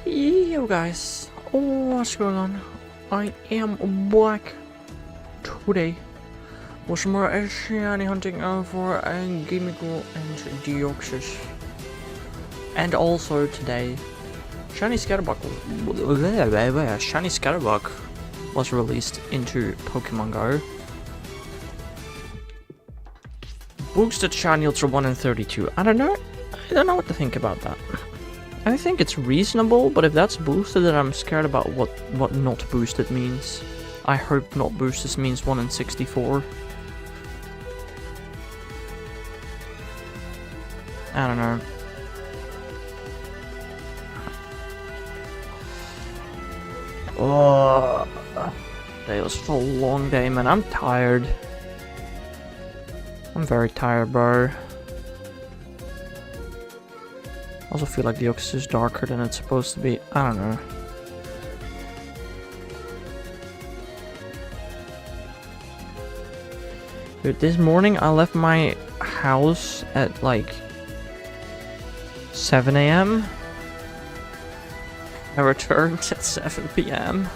Yo guys, what's going on? I am back today with some more shiny hunting for Gimmighoul and Deoxys. And also today, Shiny Scatterbug was released into Pokemon Go. Boosted Shiny Ultra 1 in 32. I don't know what to think about that. I think it's reasonable, but if that's boosted, then I'm scared about what not boosted means. I hope not boosted means 1 in 64. I don't know. Oh, today was a long day, man. I'm tired. I'm very tired, bro. I also feel like Deoxys is darker than it's supposed to be. I don't know. Dude, this morning I left my house at like 7 AM. I returned at 7 PM.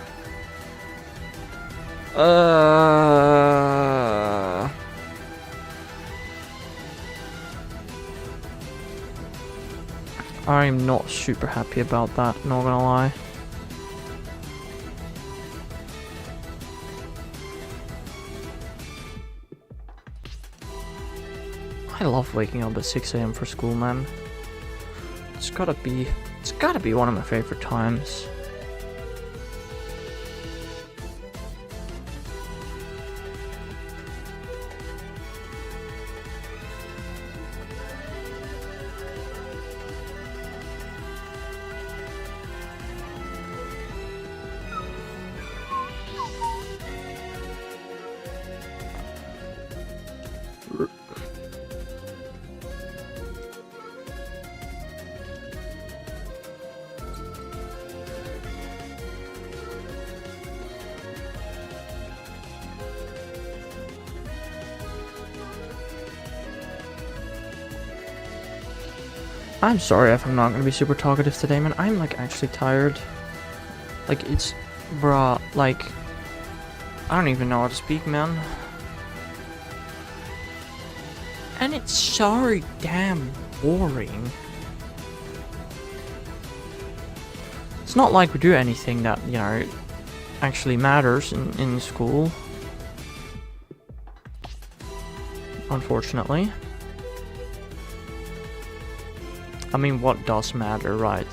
I'm not super happy about that, not gonna lie. I love waking up at 6 AM for school, man. It's gotta be one of my favorite times. I'm sorry if I'm not gonna be super talkative today, man. I'm like actually tired. Like it's, bruh, like, I don't even know how to speak, man. And it's so damn boring. It's not like we do anything that, you know, actually matters in school. Unfortunately. I mean, what does matter, right?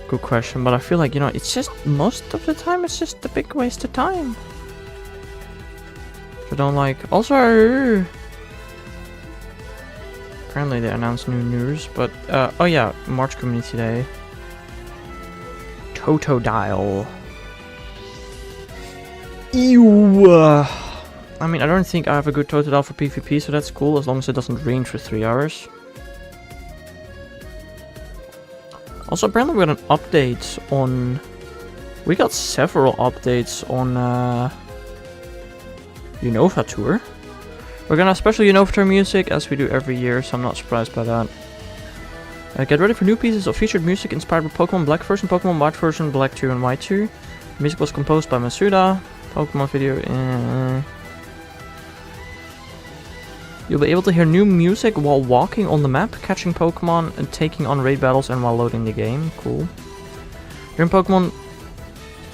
Good question, but I feel like, you know, it's just, most of the time, it's just a big waste of time. I don't like, also, apparently they announced new news, but, oh yeah, March Community Day. Totodile. Ew. I mean, I don't think I have a good Totodile for PvP, so that's cool, as long as it doesn't rain for 3 hours. Also, apparently we got an update on... We got several updates on Unova Tour. We're gonna have special Unova Tour music, as we do every year, so I'm not surprised by that. Get ready for new pieces of featured music inspired by Pokemon Black version, Pokemon White version, Black 2 and White 2. The music was composed by Masuda. Pokemon video... You'll be able to hear new music while walking on the map, catching Pokemon, and taking on raid battles, and while loading the game. Cool. During Pokemon...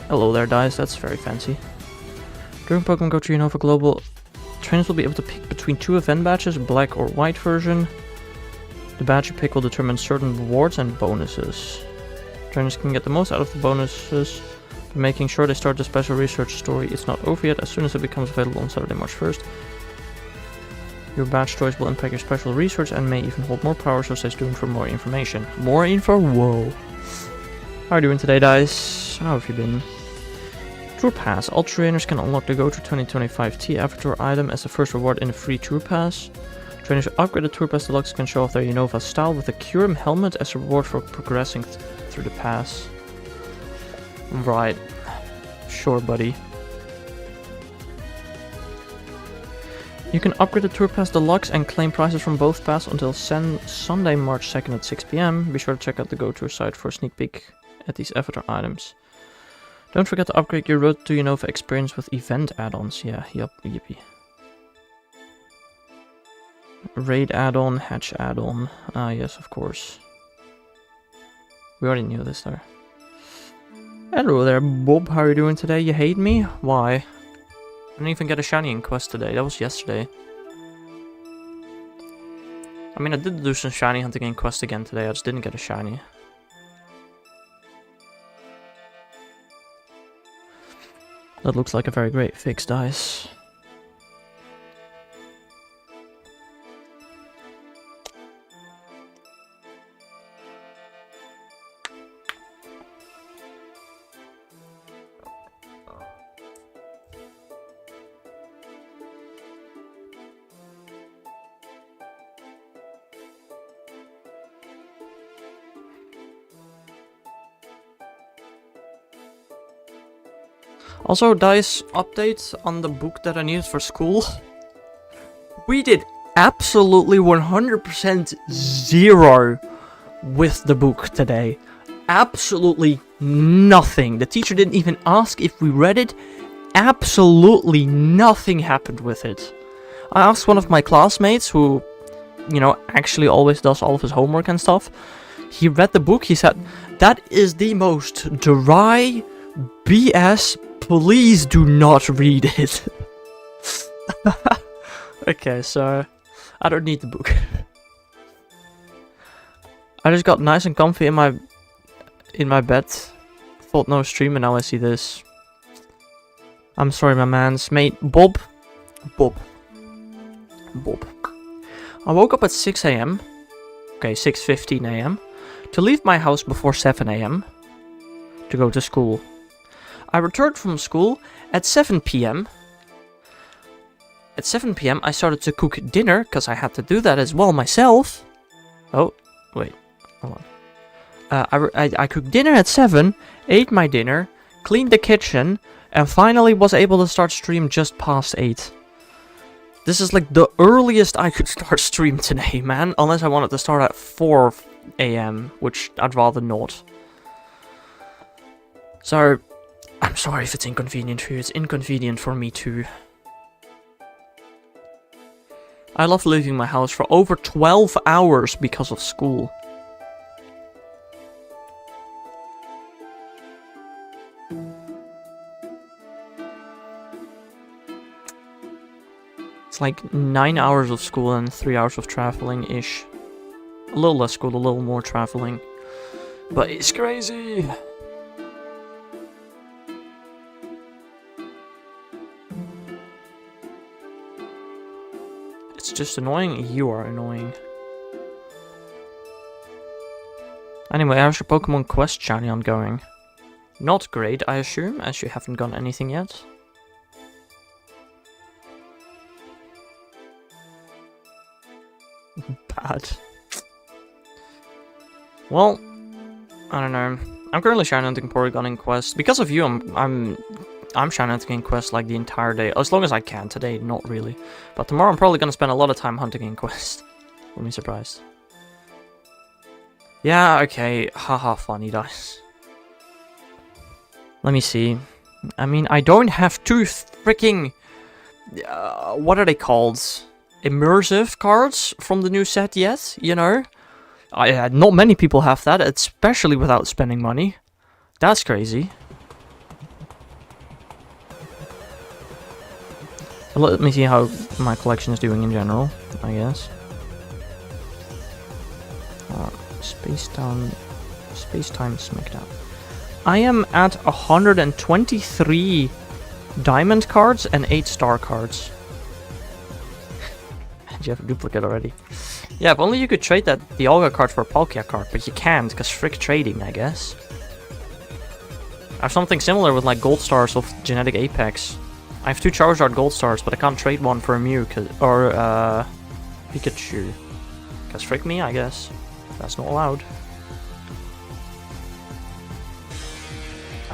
Hello there, guys. That's very fancy. During Pokemon Go to Unova Global, trainers will be able to pick between 2 event badges, Black or White version. The badge you pick will determine certain rewards and bonuses. Trainers can get the most out of the bonuses by making sure they start the special research story. It's not over yet, as soon as it becomes available on Saturday, March 1st. Your badge choice will impact your special research and may even hold more power, so stay tuned for more information. More info? Whoa. How are you doing today, guys? How have you been? Tour Pass. All trainers can unlock the Go to 2025 T Avatar item as the first reward in the free Tour Pass. Trainers who upgrade the Tour Pass Deluxe can show off their Unova style with a Kyurem helmet as a reward for progressing through the pass. Right. Sure, buddy. You can upgrade the Tour Pass Deluxe and claim prizes from both passes until Sunday, March 2nd at 6 PM. Be sure to check out the Go Tour site for a sneak peek at these avatar items. Don't forget to upgrade your Road to Unova experience with event add-ons. Yeah, yup, yippee. Raid add-on, hatch add-on. Ah, yes, of course. We already knew this there. Hello there, Bob. How are you doing today? You hate me? Why? I didn't even get a shiny in quest today. That was yesterday. I mean, I did do some shiny hunting in quest again today. I just didn't get a shiny. That looks like a very great fix, dice. Also, dice, update on the book that I needed for school. We did absolutely 100% zero with the book today. Absolutely nothing. The teacher didn't even ask if we read it. Absolutely nothing happened with it. I asked one of my classmates who, you know, actually always does all of his homework and stuff. He read the book, he said, that is the most dry BS. Please do not read it. Okay, so I don't need the book. I just got nice and comfy in my bed. Thought no stream, and now I see this. I'm sorry, my man's mate. Bob. I woke up at 6 AM. Okay, 6:15 AM. To leave my house before 7 AM. To go to school. I returned from school at 7 PM. At 7 PM, I started to cook dinner, because I had to do that as well myself. Oh, wait, hold on. I cooked dinner at 7, ate my dinner, cleaned the kitchen, and finally was able to start stream just past 8. This is like the earliest I could start stream today, man. Unless I wanted to start at 4 AM, which I'd rather not. So, I'm sorry if it's inconvenient for you. It's inconvenient for me too. I love leaving my house for over 12 hours because of school. It's like 9 hours of school and 3 hours of traveling-ish. A little less school, a little more traveling. But it's crazy! It's just annoying. You are annoying. Anyway, how's your Pokemon Quest shiny ongoing? Not great, I assume, as you haven't gotten anything yet. Bad. Well, I don't know. I'm currently shiny hunting Porygon in Quest. Because of you, I'm shiny hunting in Quest like the entire day. As long as I can. Today, not really. But tomorrow I'm probably gonna spend a lot of time hunting in Quest. Wouldn't be surprised. Yeah, okay. Haha, funny dice. Let me see. I mean, I don't have two freaking... what are they called? Immersive cards from the new set yet, you know? Not many people have that, especially without spending money. That's crazy. Let me see how my collection is doing in general, I guess. Space-time Smackdown. I am at 123 diamond cards and 8 star cards. Do you have a duplicate already? Yeah, if only you could trade the Olga card for a Palkia card, but you can't, because frick trading, I guess. I have something similar with like gold stars of Genetic Apex. I have 2 Charizard gold stars, but I can't trade one for a Mew, or Pikachu. Because frick me, I guess. That's not allowed.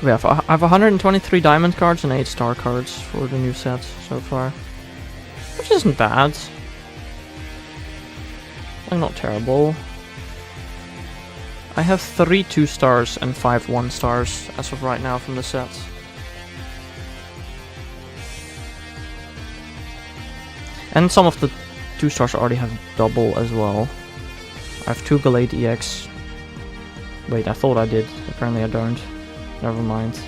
Yeah, I have 123 diamond cards and 8 star cards for the new set so far. Which isn't bad. Like, not terrible. I have 3 2-stars and 5 1-stars as of right now from the set. And some of the 2-stars already have double as well. I have 2 Galate EX. Wait, I thought I did. Apparently I don't. Never mind.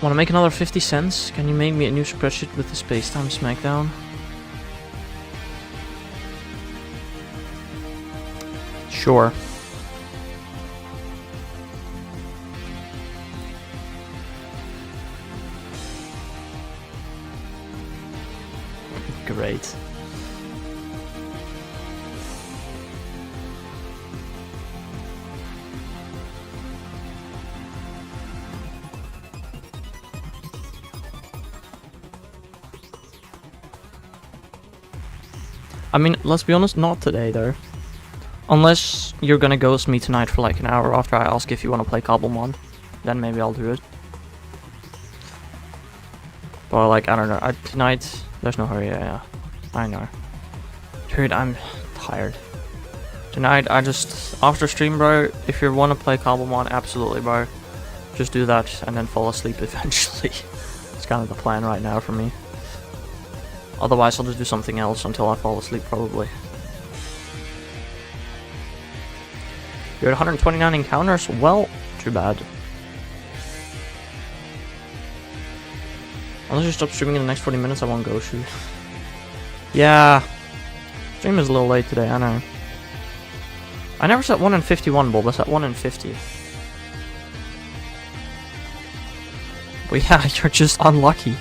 Wanna make another 50 cents? Can you make me a new spreadsheet with the Spacetime Smackdown? Sure. Great. I mean, let's be honest, not today though. Unless you're gonna ghost me tonight for like an hour after I ask if you wanna play Cobblemon. Then maybe I'll do it. But like, I don't know, tonight, there's no hurry, yeah. I know. Dude, I'm tired. Tonight, I just, after stream bro, if you wanna play Cobblemon, absolutely bro. Just do that and then fall asleep eventually. It's kind of the plan right now for me. Otherwise, I'll just do something else until I fall asleep, probably. You're at 129 encounters? Well, too bad. Unless you stop streaming in the next 40 minutes, I won't go shoot. Yeah. Stream is a little late today, I know. I never set 1 in 51, Bob. I set 1 in 50. But yeah, you're just unlucky.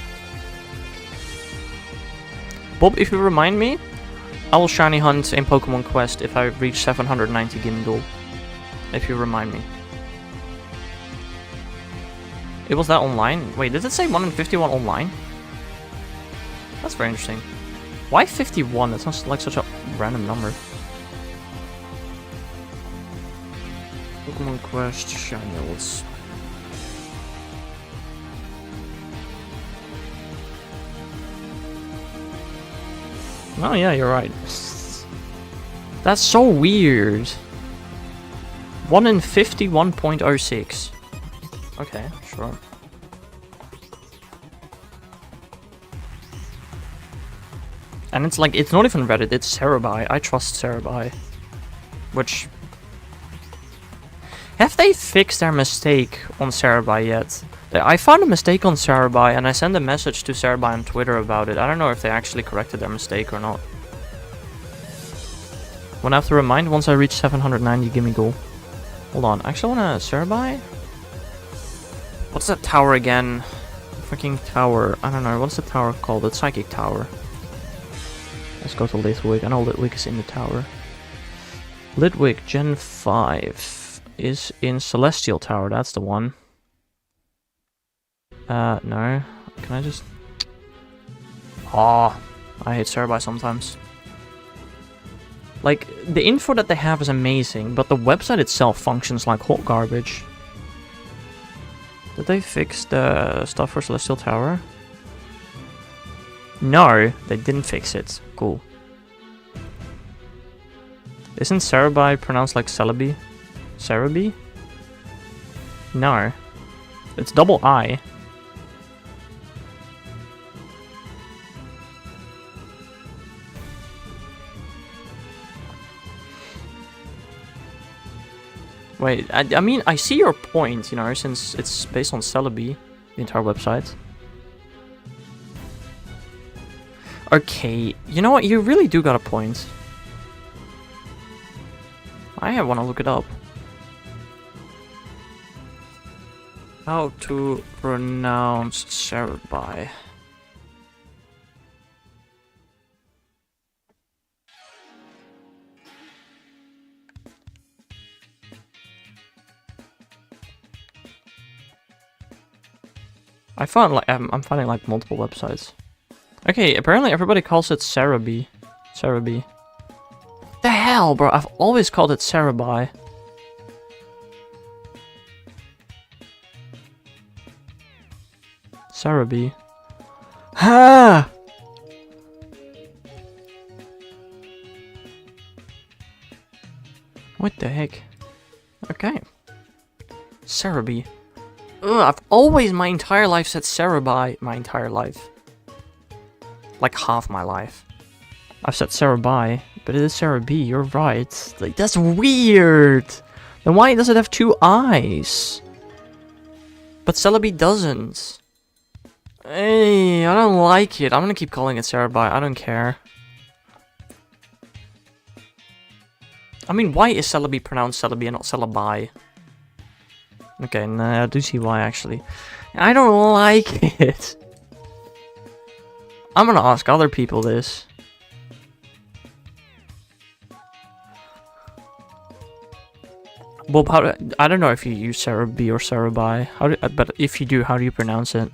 Bob, if you remind me, I will shiny hunt in Pokemon Quest if I reach 790 Gimmighoul. If you remind me. It was that online? Wait, did it say 1 in 51 online? That's very interesting. Why 51? That sounds like such a random number. Pokemon Quest shinies. Oh yeah, you're right. That's so weird. 1 in 51.06. Okay, sure. And it's like, it's not even Reddit, it's Cerebi. I trust Cerebi. Which... Have they fixed their mistake on Cerebi yet? I found a mistake on Cerebi and I sent a message to Cerebi on Twitter about it. I don't know if they actually corrected their mistake or not. Wanna have to remind once I reach 790 Gimmighoul. Hold on, I actually wanna Cerebi? What's that tower again? Freaking tower. I don't know, what's the tower called? The Psychic Tower. Let's go to Litwick. I know Litwick is in the tower. Litwick Gen 5 is in Celestial Tower, that's the one. No. Can I just... Oh, I hate Cerebi sometimes. Like, the info that they have is amazing, but the website itself functions like hot garbage. Did they fix the stuff for Celestial Tower? No, they didn't fix it. Cool. Isn't Cerebi pronounced like Celebi? Cerebi? No. It's double I. Wait, I mean, I see your point, you know, since it's based on Celebi, the entire website. Okay, you know what, you really do got a point. I want to look it up. How to pronounce Cerebi. I found like I'm finding like multiple websites. Okay, apparently everybody calls it Cerebi. Cerebi. The hell, bro! I've always called it Cerebi. Cerebi. Ha! What the heck? Okay. Cerebi. Ugh, I've always my entire life said Cerebi. My entire life. Like half my life. I've said Cerebi, but it is Cerebi, you're right. Like, that's weird! Then why does it have 2 eyes? But Celebi doesn't. Hey, I don't like it. I'm gonna keep calling it Cerebi, I don't care. I mean, why is Celebi pronounced Celebi and not Celebi? Okay, nah, I do see why, actually. I don't like it. I'm gonna ask other people this. Well, I don't know if you use Cerebi or Cerebi. But if you do, how do you pronounce it?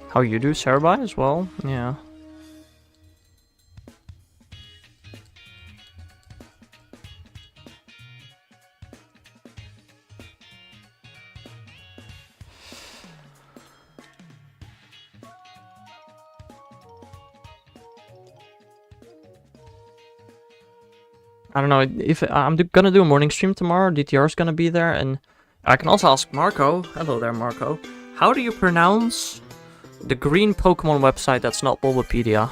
How you do Cerebi as well? Yeah. I don't know, if I'm gonna do a morning stream tomorrow, DTR's gonna be there, and I can also ask Marco. Hello there, Marco. How do you pronounce the green Pokemon website that's not Bulbapedia?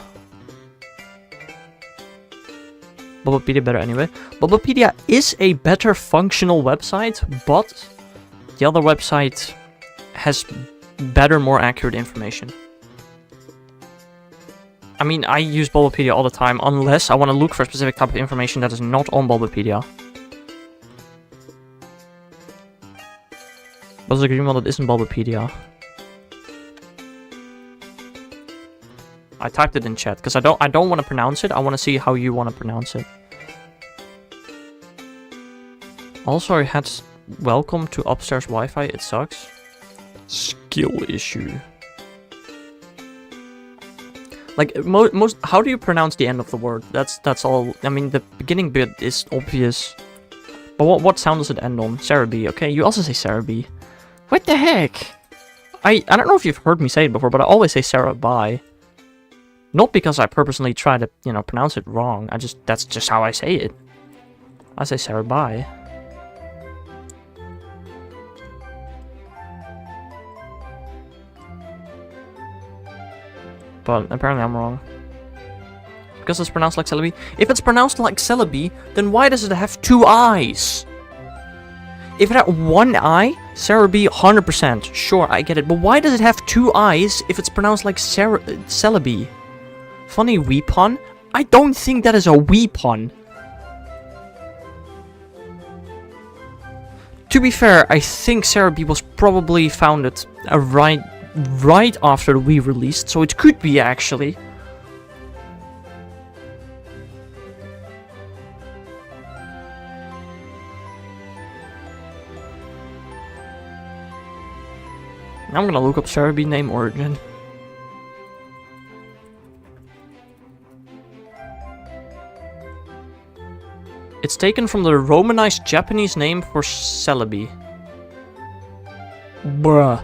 Bulbapedia better anyway. Bulbapedia is a better functional website, but the other website has better, more accurate information. I mean, I use Bulbapedia all the time, unless I want to look for a specific type of information that is not on Bulbapedia. What's the green one that isn't Bulbapedia? I typed it in chat, because I don't want to pronounce it, I want to see how you want to pronounce it. Also, I had welcome to upstairs Wi-Fi, it sucks. Skill issue. Like, how do you pronounce the end of the word? That's all. I mean, the beginning bit is obvious. But what sound does it end on? Cerebi, okay? You also say Cerebi. What the heck? I don't know if you've heard me say it before, but I always say Cerebi. Not because I purposely try to, you know, pronounce it wrong. That's just how I say it. I say Cerebi. But apparently I'm wrong. Because it's pronounced like Celebi. If it's pronounced like Celebi, then why does it have 2 eyes? If it had 1 eye, Cerebi 100%. Sure, I get it. But why does it have 2 eyes if it's pronounced like Celebi? Funny wee pun? I don't think that is a wee pun. To be fair, I think Cerebi was probably founded right after the Wii released, so it could be actually. I'm gonna look up Cerebi name origin. It's taken from the Romanized Japanese name for Celebi. Bruh.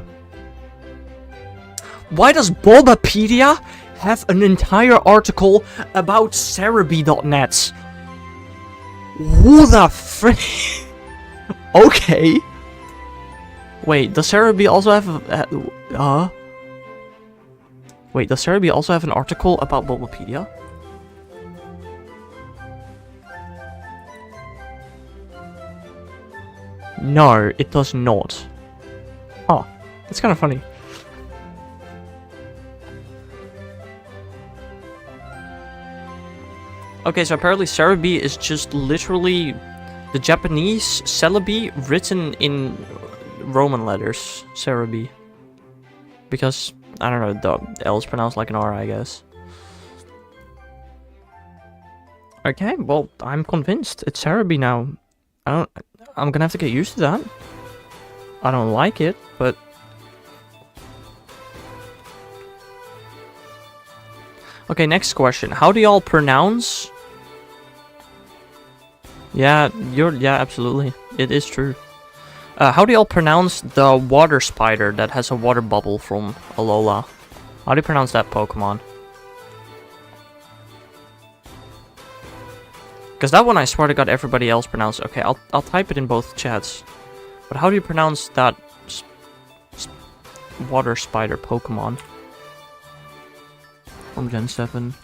Why does Bulbapedia have an entire article about Cerebi.net? Who the frick? Okay. Wait, does Cerebi also have Wait, does Cerebi also have an article about Bulbapedia? No, it does not. Huh. That's kind of funny. Okay, so apparently Cerebi is just literally the Japanese Celebi written in Roman letters. Cerebi. Because, I don't know, the L is pronounced like an R, I guess. Okay, well, I'm convinced. It's Cerebi now. I'm gonna have to get used to that. I don't like it, but... Okay, next question. How do y'all pronounce Yeah, yeah, absolutely. It is true. How do y'all pronounce the water spider that has a water bubble from Alola? How do you pronounce that Pokemon? Because that one I swear to God everybody else pronounced. Okay, I'll type it in both chats. But how do you pronounce that water spider Pokemon? From Gen 7.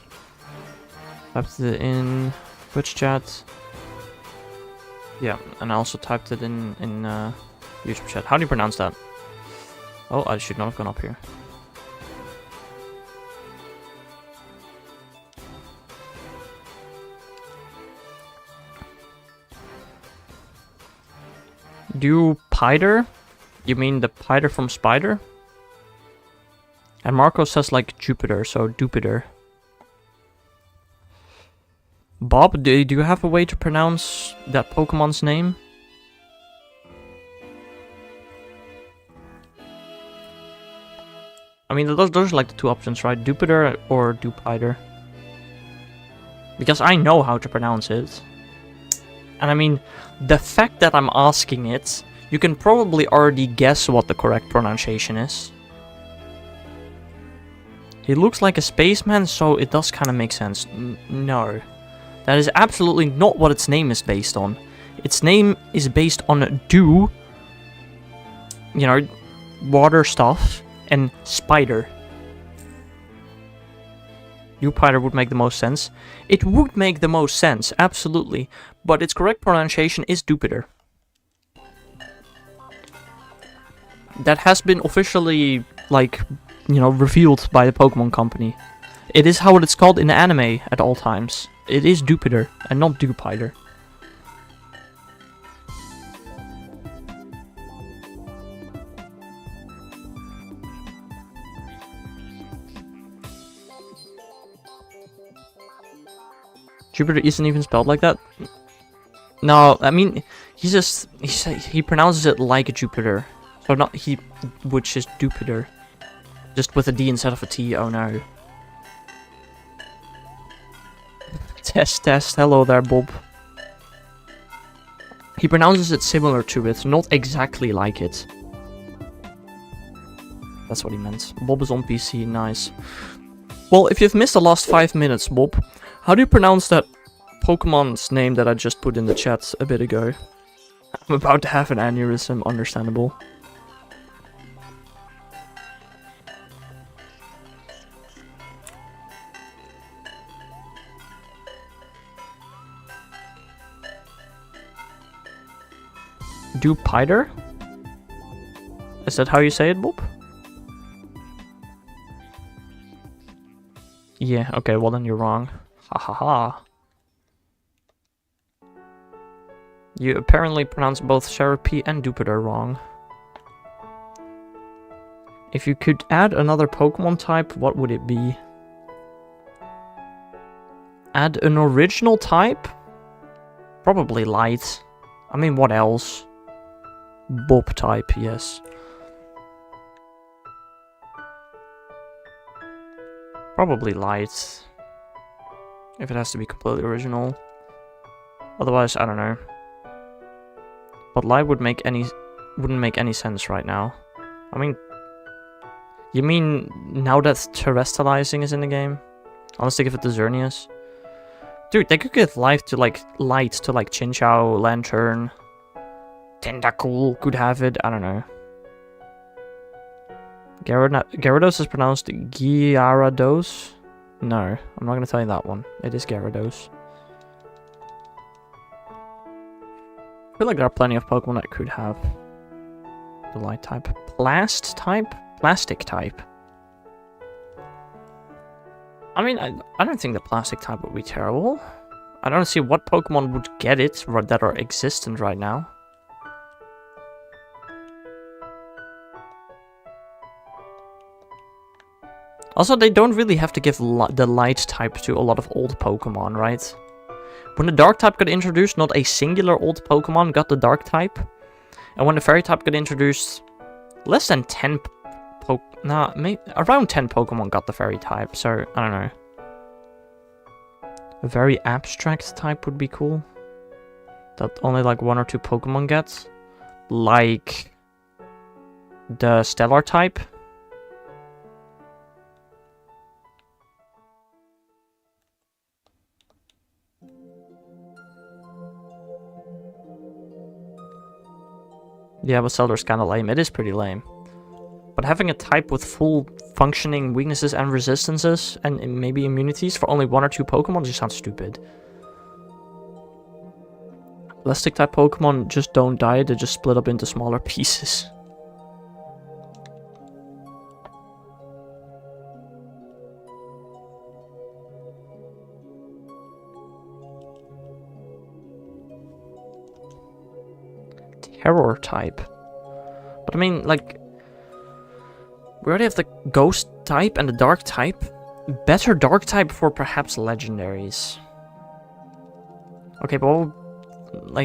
Typed it in Twitch chat. Yeah, and I also typed it in YouTube chat. How do you pronounce that? Oh, I should not have gone up here. Dupider? You mean the Pider from Spider? And Marco says like Jupiter, so Dupider. Bob, do you have a way to pronounce that Pokemon's name? I mean, those are like the two options, right? Dupider or Dupider. Because I know how to pronounce it. And I mean, the fact that I'm asking it, you can probably already guess what the correct pronunciation is. He looks like a spaceman, so it does kind of make sense. No. That is absolutely not what its name is based on. Its name is based on dew, you know, water stuff, and spider. Dupider would make the most sense. It would make the most sense, absolutely. But its correct pronunciation is Dupider. That has been officially, like, you know, revealed by the Pokemon Company. It is how it's called in the anime at all times. It is Dupider, and not Dupider. Jupiter isn't even spelled like that? No, I mean, he pronounces it like Jupiter. So not he, which is Dupider. Just with a D instead of a T, oh no. Test, hello there, Bob. He pronounces it similar to it, not exactly like it. That's what he meant. Bob is on PC, nice. Well, if you've missed the last 5 minutes, Bob, how do you pronounce that Pokemon's name that I just put in the chat a bit ago? I'm about to have an aneurysm, understandable. Dupider? Is that how you say it, Bob? Yeah, okay, well then you're wrong. Ha ha ha. You apparently pronounce both Serapi and Dupider wrong. If you could add another Pokemon type, what would it be? Add an original type? Probably Light. I mean, what else? Bob type, yes. Probably Light. If it has to be completely original. Otherwise, I don't know. But Light wouldn't make any sense right now. I mean, you mean now that terrestrializing is in the game? Unless they give it to Xerneas. Dude, they could give Light to like Chinchou, Lantern. Tentacool could have it, I don't know. Gyarados is pronounced Gyarados? No, I'm not gonna tell you that one. It is Gyarados. I feel like there are plenty of Pokemon that could have the Light type. Plastic type? I mean, I don't think the Plastic type would be terrible. I don't see what Pokemon would get it that are existent right now. Also, they don't really have to give the Light type to a lot of old Pokemon, right? When the Dark type got introduced, not a singular old Pokemon got the Dark type. And when the Fairy type got introduced, less than 10 around 10 Pokemon got the Fairy type, so I don't know. A very abstract type would be cool. that only like 1 or 2 Pokemon get, like the Stellar type. Yeah, but Stellar's kind of lame. It is pretty lame. But having a type with full functioning weaknesses and resistances, and maybe immunities for only 1 or 2 Pokemon just sounds stupid. Elastic type Pokemon just don't die, they just split up into smaller pieces. Terror type. But I mean, like, we already have the Ghost type and the Dark type. Better Dark type for perhaps legendaries. Okay, but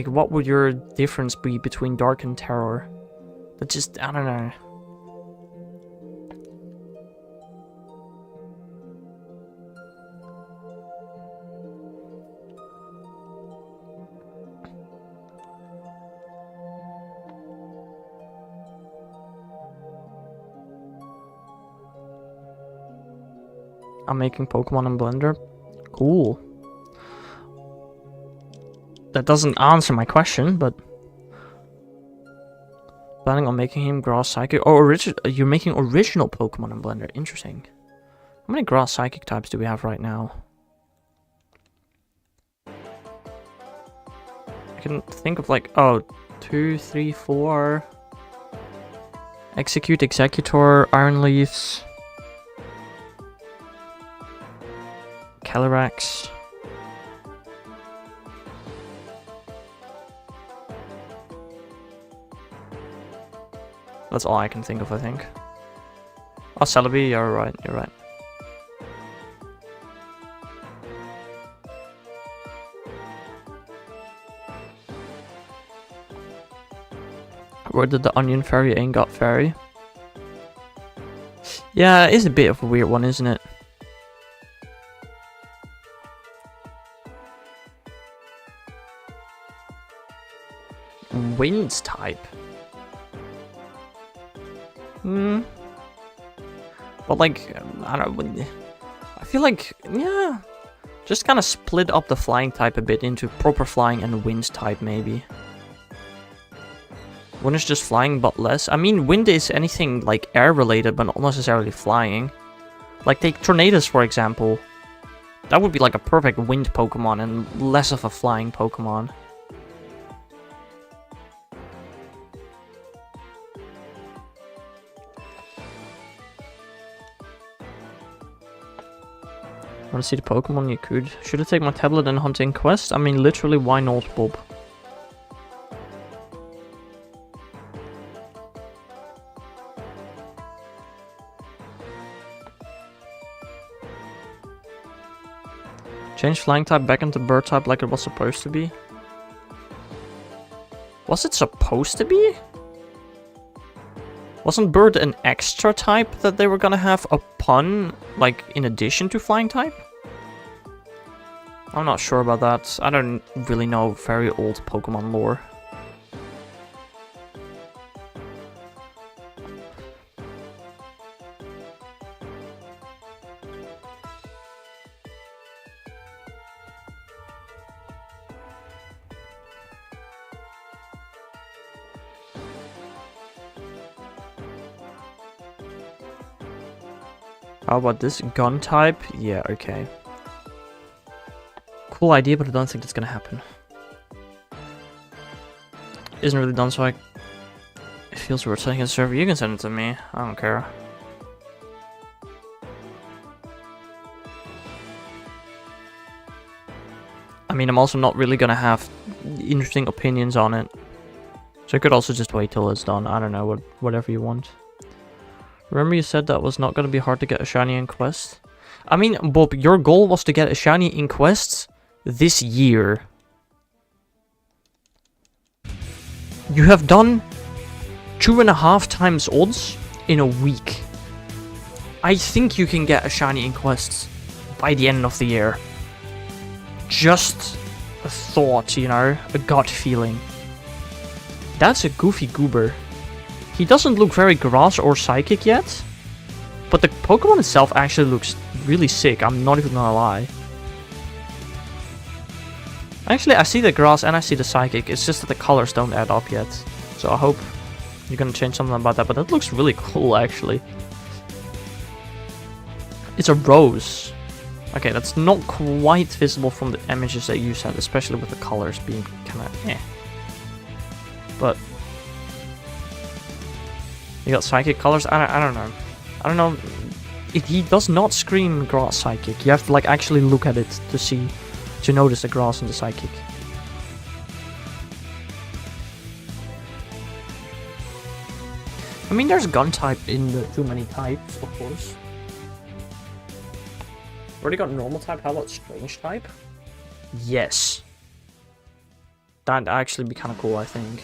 what would your difference be between Dark and Terror? That just, I don't know. I'm making Pokemon in Blender. Cool. That doesn't answer my question, but planning on making him Grass Psychic. Oh, you're making original Pokemon in Blender. Interesting. How many Grass Psychic types do we have right now? I can think of like, oh, 2, 3, 4. Execute, Executor, Iron Leaves. Calyrex. That's all I can think of, I think. Oh, Celebi, you're right, you're right. Where did the Onion Fairy ain't got Fairy? Yeah, it is a bit of a weird one, isn't it? Wind type. But like, I don't know. I feel like, yeah, just kind of split up the flying type a bit into proper flying and wind type, maybe. Wind is just flying, but less. I mean, wind is anything like air related, but not necessarily flying. Like take Tornadus, for example. That would be like a perfect wind Pokemon and less of a flying Pokemon. Want to see the Pokemon? You could. Should I take my tablet and hunt in quest? I mean, literally, why not, Bob? Change flying type back into bird type like it was supposed to be. Was it supposed to be? Wasn't bird an extra type that they were gonna have upon, like, in addition to flying type? I'm not sure about that. I don't really know very old Pokemon lore. How about this gun type? Yeah, okay. Cool idea, but I don't think that's gonna happen. Isn't really done, so it feels weird sending a server. You can send it to me. I don't care. I mean, I'm also not really gonna have interesting opinions on it. So I could also just wait till it's done. I don't know, whatever you want. Remember you said that was not going to be hard to get a shiny in quest? I mean, Bob, your goal was to get a shiny in quests this year. You have done 2.5 times odds in a week. I think you can get a shiny in quests by the end of the year. Just a thought, you know, a gut feeling. That's a goofy goober. He doesn't look very grass or psychic yet, but the Pokemon itself actually looks really sick, I'm not even gonna lie. Actually, I see the grass and I see the psychic, it's just that the colors don't add up yet. So I hope you're gonna change something about that, but that looks really cool actually. It's a rose. Okay, that's not quite visible from the images that you sent, especially with the colors being kinda eh. But you got psychic colors? I don't know. I don't know. He does not scream grass psychic. You have to like actually look at it to notice the grass and the psychic. I mean, there's gun type in the too many types, of course. Already got normal type. How about strange type? Yes. That'd actually be kind of cool, I think.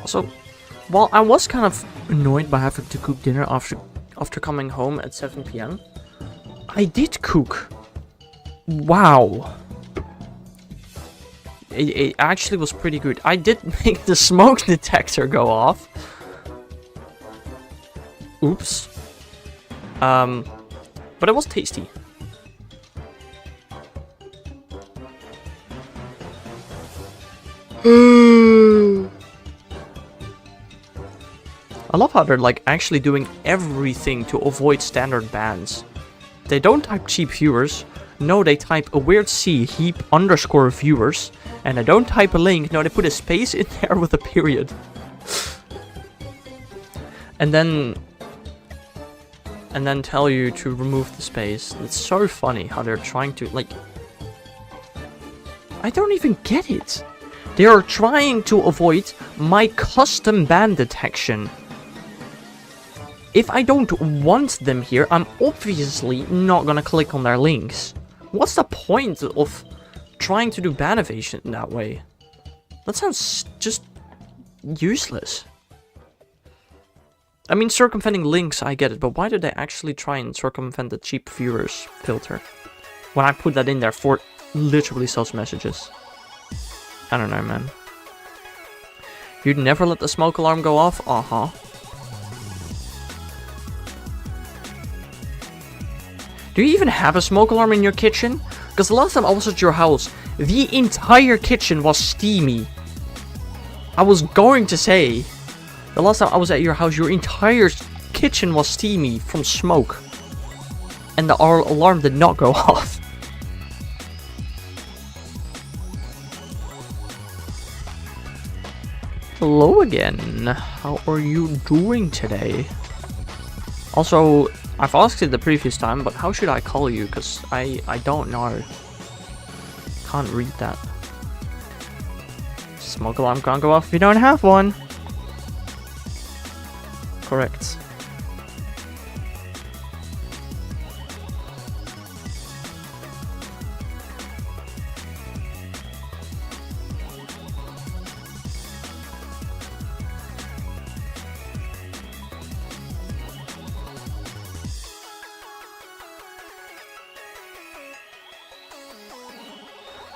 So, while I was kind of annoyed by having to cook dinner after coming home at 7 PM, I did cook. Wow. It actually was pretty good. I did make the smoke detector go off. Oops. But it was tasty. I love how they're like actually doing everything to avoid standard bans. They don't type cheap viewers. No, they type a weird C heap underscore viewers. And they don't type a link. No, they put a space in there with a period. And then tell you to remove the space. It's so funny how they're trying to like... I don't even get it. They are trying to avoid my custom ban detection. If I don't want them here, I'm obviously not gonna click on their links. What's the point of trying to do ban evasion that way? That sounds just useless. I mean, circumventing links, I get it, but why do they actually try and circumvent the cheap viewers filter? When I put that in there for literally such messages. I don't know, man. You'd never let the smoke alarm go off? Uh-huh. Do you even have a smoke alarm in your kitchen? Because the last time I was at your house, the entire kitchen was steamy. I was going to say, the last time I was at your house, your entire kitchen was steamy from smoke. And the alarm did not go off. Hello again. How are you doing today? Also, I've asked it the previous time, but how should I call you? Because I don't know. Can't read that. Smoke alarm can't go off if you don't have one. Correct.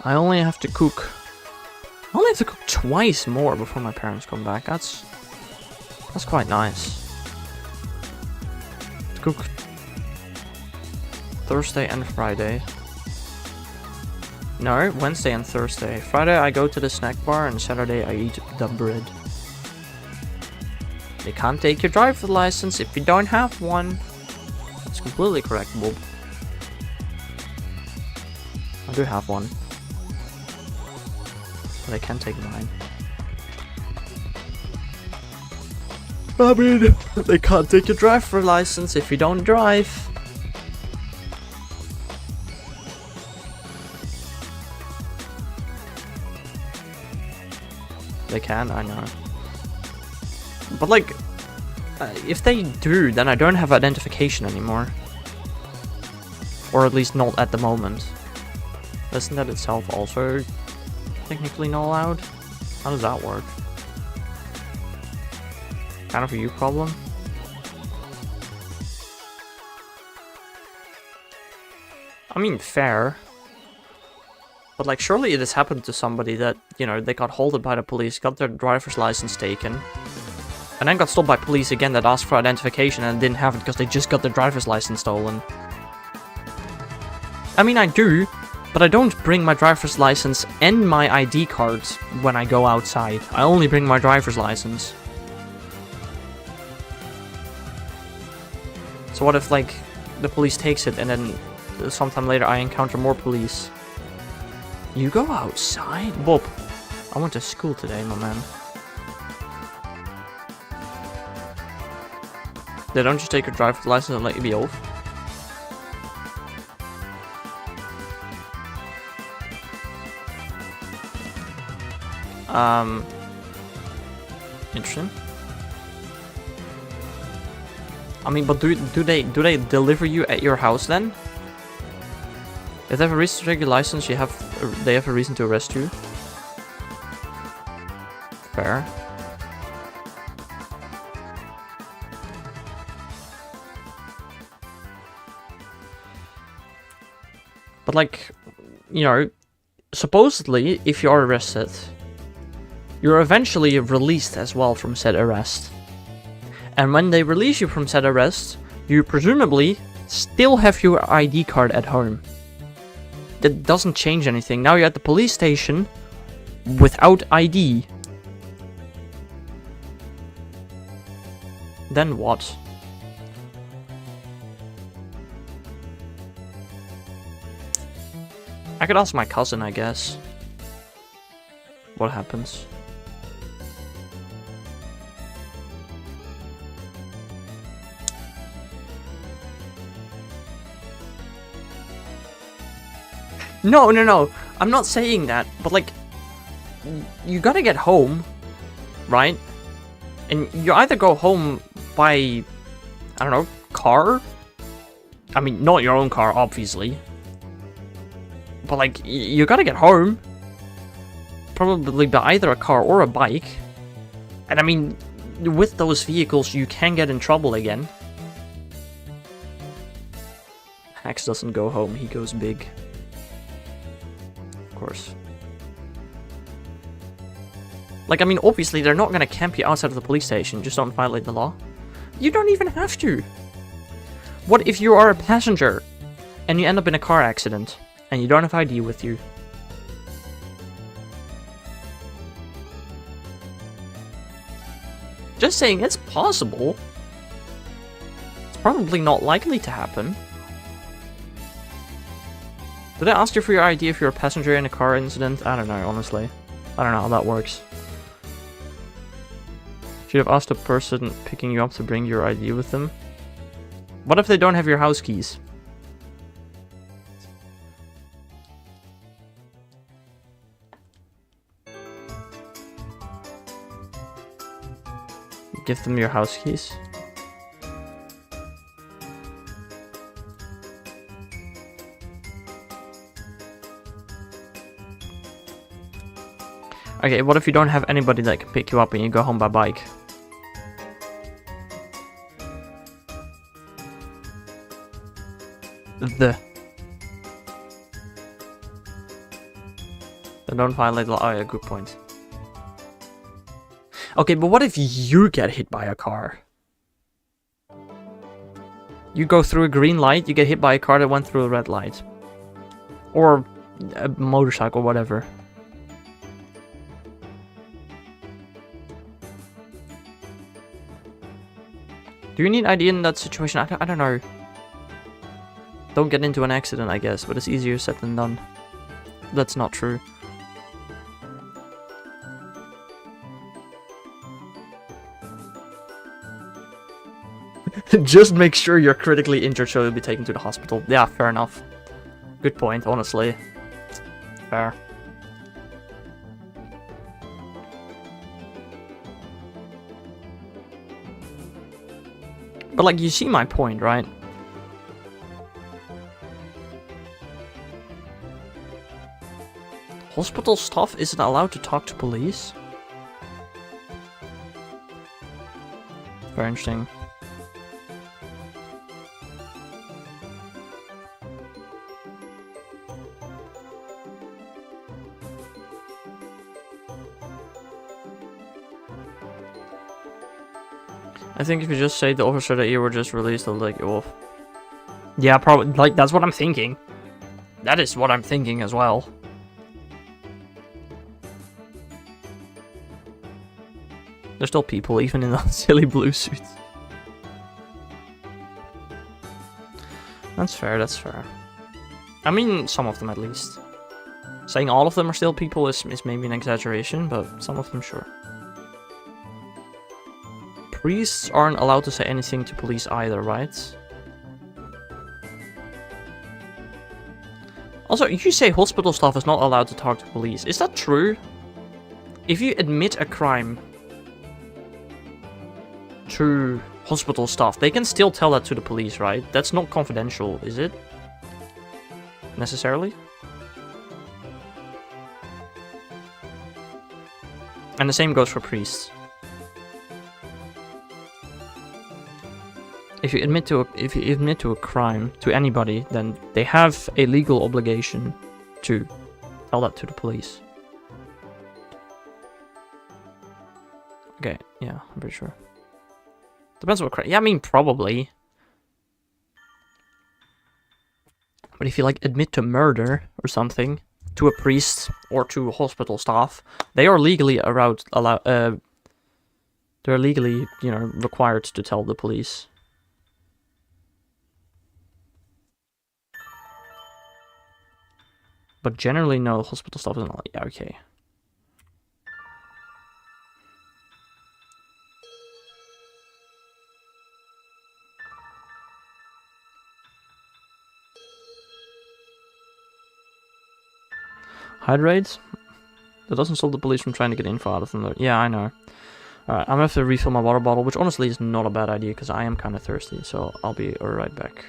I only have to cook twice more before my parents come back. That's quite nice. To cook Thursday and Friday. No, Wednesday and Thursday. Friday I go to the snack bar and Saturday I eat the bread. They can't take your driver's license if you don't have one. That's completely correct, Bob. I do have one. But they can't take mine. I mean, they can't take your driver's license if you don't drive. They can, I know. But like, if they do, then I don't have identification anymore. Or at least not at the moment. Isn't that itself also technically not allowed? How does that work? Kind of a you problem? I mean, fair. But like, surely this happened to somebody that, you know, they got halted by the police, got their driver's license taken, and then got stopped by police again that asked for identification and didn't have it because they just got their driver's license stolen. I mean, I do, but I don't bring my driver's license and my ID cards when I go outside. I only bring my driver's license. So what if, like, the police takes it and then sometime later I encounter more police? You go outside? Bob, I went to school today, my man. They don't just take your driver's license and let you be off. Interesting. I mean, but do they deliver you at your house then? If they have a reason to take your license, they have a reason to arrest you. Fair. But like, you know, supposedly, if you are arrested, you're eventually released as well from said arrest. And when they release you from said arrest, you presumably still have your ID card at home. That doesn't change anything. Now you're at the police station without ID. Then what? I could ask my cousin, I guess. What happens? No, I'm not saying that, but like, you gotta get home, right? And you either go home by, I don't know, car? I mean, not your own car, obviously. But like, you gotta get home. Probably by either a car or a bike. And I mean, with those vehicles, you can get in trouble again. Hax doesn't go home, he goes big. Of course. Like, I mean, obviously they're not gonna camp you outside of the police station, just don't violate the law. You don't even have to. What if you are a passenger and you end up in a car accident and you don't have ID with you? Just saying, it's possible. It's probably not likely to happen. Did I ask you for your ID if you're a passenger in a car incident? I don't know, honestly. I don't know how that works. Should have asked the person picking you up to bring your ID with them. What if they don't have your house keys? Give them your house keys. Okay, what if you don't have anybody that can pick you up and you go home by bike? Then don't violate the law. Oh yeah, good point. Okay, but what if you get hit by a car? You go through a green light, you get hit by a car that went through a red light. Or a motorcycle, whatever. Do you need ID in that situation? I don't know. Don't get into an accident, I guess, but it's easier said than done. That's not true. Just make sure you're critically injured so you'll be taken to the hospital. Yeah, fair enough. Good point, honestly. Fair. But like, you see my point, right? Hospital staff isn't allowed to talk to police? Very interesting. I think if you just say the officer that you were just released, they'll let you off. Yeah, probably. Like, that's what I'm thinking. That is what I'm thinking as well. There's still people, even in those silly blue suits. That's fair, that's fair. I mean, some of them at least. Saying all of them are still people is maybe an exaggeration, but some of them, sure. Priests aren't allowed to say anything to police either, right? Also, you say hospital staff is not allowed to talk to police. Is that true? If you admit a crime to hospital staff, they can still tell that to the police, right? That's not confidential, is it? Necessarily? And the same goes for priests. If you admit to a crime to anybody, then they have a legal obligation to tell that to the police. Okay, yeah, I'm pretty sure. Depends what crime. Yeah, I mean, probably. But if you like admit to murder or something to a priest or to hospital staff, they are legally they're legally, you know, required to tell the police. But generally, no, hospital staff isn't like, yeah, okay. Hide raids? That doesn't stop the police from trying to get info out of them though. Yeah, I know. Alright, I'm gonna have to refill my water bottle, which honestly is not a bad idea because I am kind of thirsty, so I'll be right back.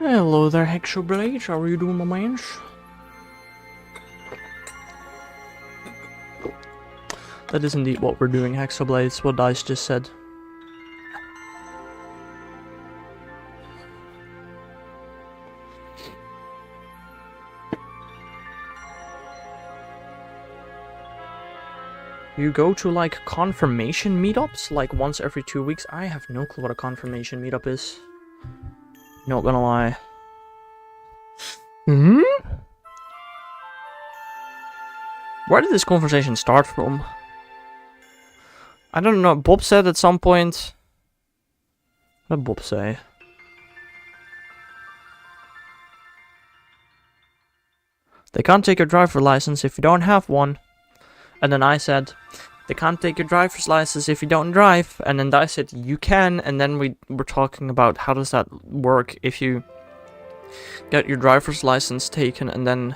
Hello there, Hexoblade. How are you doing, my mans? That is indeed what we're doing, Hexoblades. What Dice just said. You go to, like, confirmation meetups? Like, once every 2 weeks? I have no clue what a confirmation meetup is. Not gonna lie. Hmm? Where did this conversation start from? I don't know. Bob said at some point... What did Bob say? They can't take your driver license if you don't have one. And then I said, they can't take your driver's license if you don't drive. And then I said, you can. And then we were talking about how does that work if you get your driver's license taken and then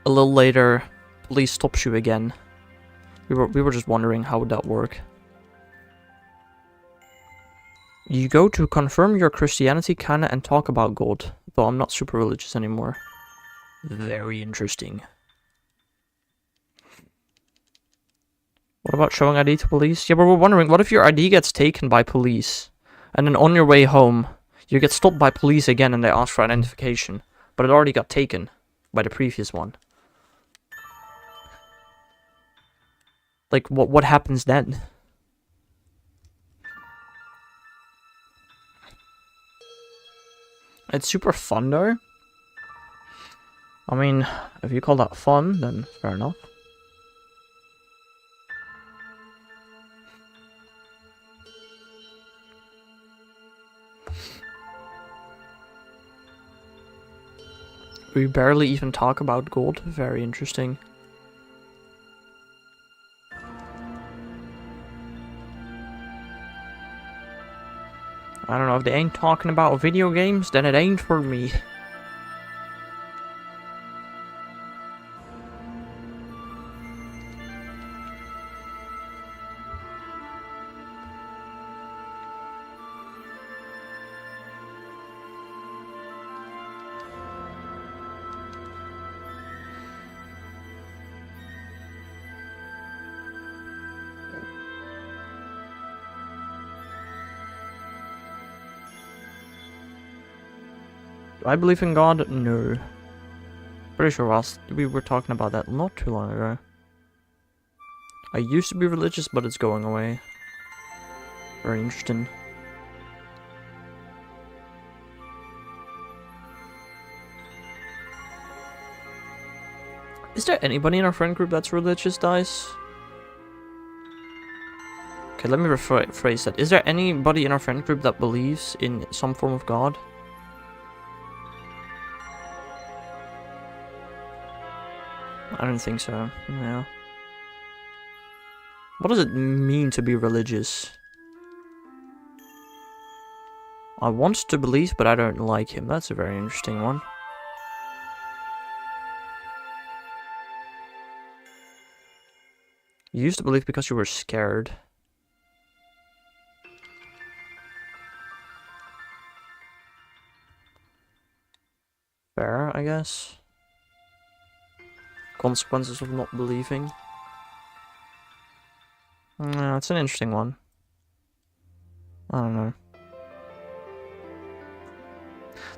a little later police stops you again. We were just wondering how would that work. You go to confirm your Christianity kinda and talk about God. Though I'm not super religious anymore. Very interesting. What about showing ID to police? Yeah, but we're wondering, what if your ID gets taken by police? And then on your way home, you get stopped by police again and they ask for identification. But it already got taken by the previous one. Like, what happens then? It's super fun though. I mean, if you call that fun, then fair enough. We barely even talk about gold. Very interesting. I don't know, if they ain't talking about video games, then it ain't for me. Do I believe in God? No. Pretty sure we were talking about that not too long ago. I used to be religious, but it's going away. Very interesting. Is there anybody in our friend group that's religious, Dice? Okay, let me rephrase that. Is there anybody in our friend group that believes in some form of God? I don't think so. Yeah. What does it mean to be religious? I want to believe, but I don't like him. That's a very interesting one. You used to believe because you were scared. Fair, I guess. Consequences of not believing. Yeah, it's an interesting one. I don't know.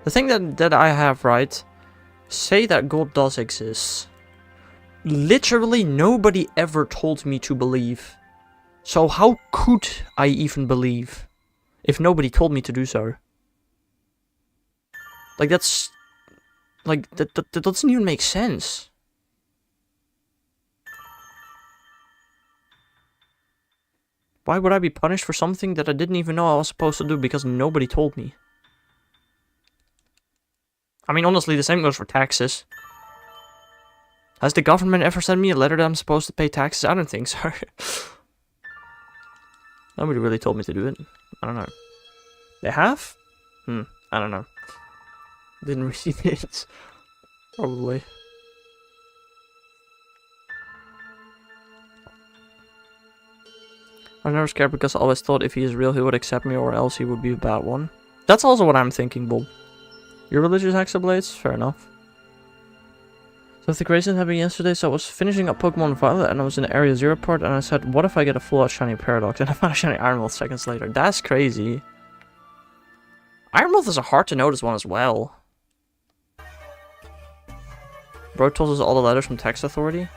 The thing that I have, right? Say that God does exist. Literally nobody ever told me to believe. So how could I even believe if nobody told me to do so? Like that's... Like, that doesn't even make sense. Why would I be punished for something that I didn't even know I was supposed to do because nobody told me? I mean, honestly, the same goes for taxes. Has the government ever sent me a letter that I'm supposed to pay taxes? I don't think so. Nobody really told me to do it. I don't know. They have? I don't know. Didn't receive it. Probably. I'm never scared because I always thought if he is real, he would accept me, or else he would be a bad one. That's also what I'm thinking, Bob. Your religious Hexablades? Fair enough. So if the craziness happened yesterday, so I was finishing up Pokemon Violet and I was in the Area 0 part and I said, what if I get a full out shiny Paradox? And I found a shiny Ironmoth seconds later. That's crazy. Ironmoth is a hard to notice one as well. Bro told us all the letters from Text Authority.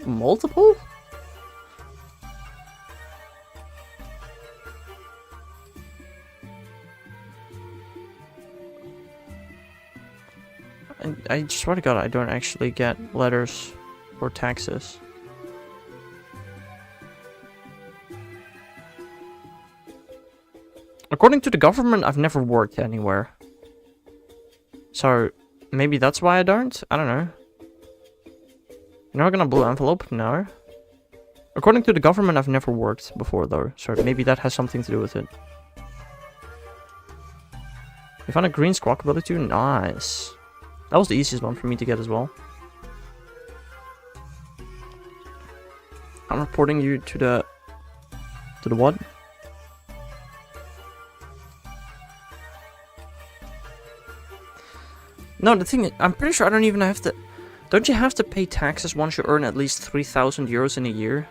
Multiple? I swear to God, I don't actually get letters or taxes. According to the government, I've never worked anywhere. So, maybe that's why I don't? I don't know. You're not gonna blue envelope? No. According to the government, I've never worked before, though. So maybe that has something to do with it. You found a green squawk ability? Nice. That was the easiest one for me to get as well. I'm reporting you to the... To the what? No, the thing is, I'm pretty sure I don't even have to... Don't you have to pay taxes once you earn at least 3,000 euros in a year?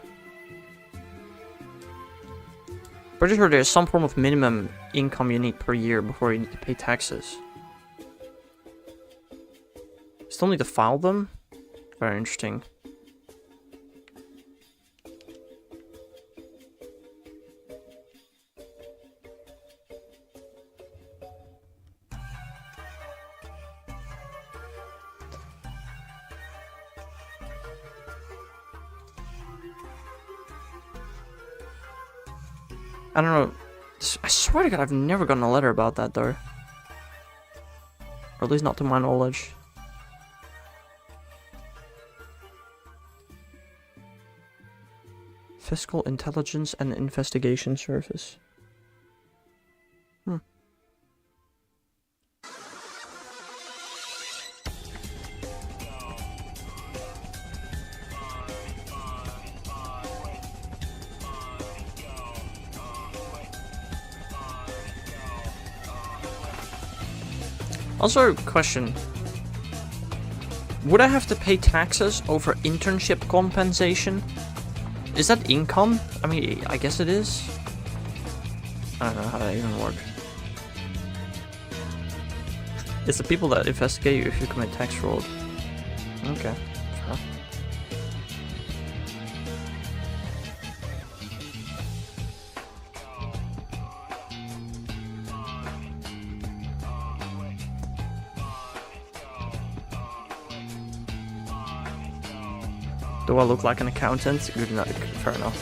Pretty sure there's some form of minimum income you need per year before you need to pay taxes. Still need to file them? Very interesting. I don't know. I swear to God, I've never gotten a letter about that, though. Or at least not to my knowledge. Fiscal Intelligence and Investigation Service. Also, question. Would I have to pay taxes over internship compensation? Is that income? I mean, I guess it is. I don't know how that even works. It's the people that investigate you if you commit tax fraud. Okay. Huh. Do I look like an accountant? Good enough. Fair enough.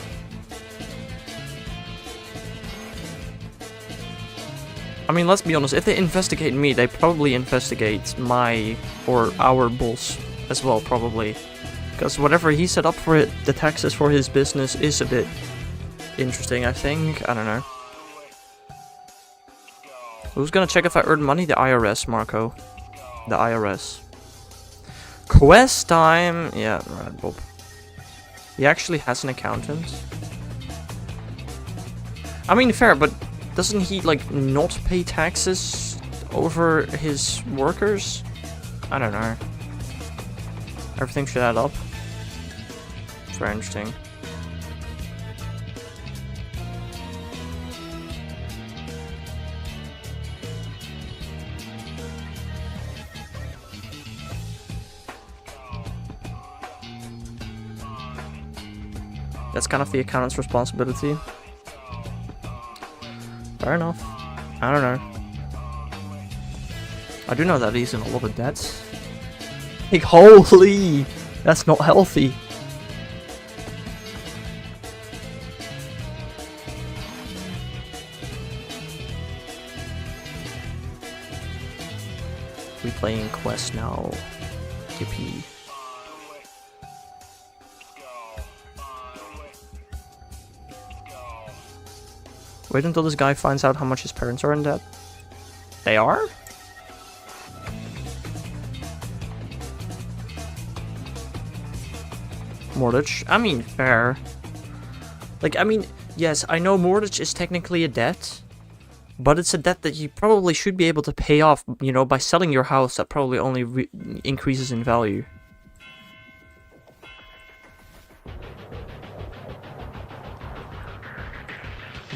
I mean, let's be honest, if they investigate me, they probably investigate my or our boss as well, probably. Because whatever he set up for it, the taxes for his business is a bit interesting, I think. I don't know. Who's gonna check if I earn money? The IRS, Marco. The IRS. Quest time! Yeah, right, Bob. He actually has an accountant. I mean, fair, but doesn't he, like, not pay taxes over his workers? I don't know. Everything should add up. It's very interesting. That's kind of the accountant's responsibility. Fair enough. I don't know. I do know that he's in a lot of debt. Like, holy! That's not healthy. We playing Quest now. Yippee. Wait until this guy finds out how much his parents are in debt. They are? Mortgage. I mean, fair. Like, I mean, yes, I know mortgage is technically a debt, but it's a debt that you probably should be able to pay off, you know, by selling your house that probably only increases in value.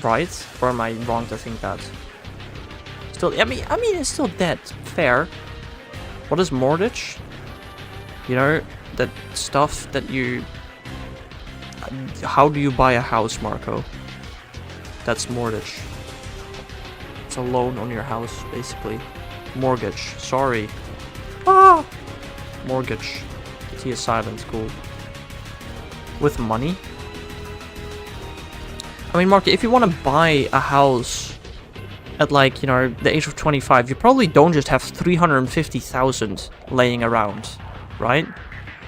Right? Or am I wrong to think that? Still, I mean, it's still debt. Fair. What is mortgage? You know, that stuff that you... How do you buy a house, Marco? That's mortgage. It's a loan on your house, basically. Mortgage. Sorry. Ah! Mortgage. The T is silent. Cool. With money? I mean, Mark, if you want to buy a house at like, you know, the age of 25, you probably don't just have 350,000 laying around, right?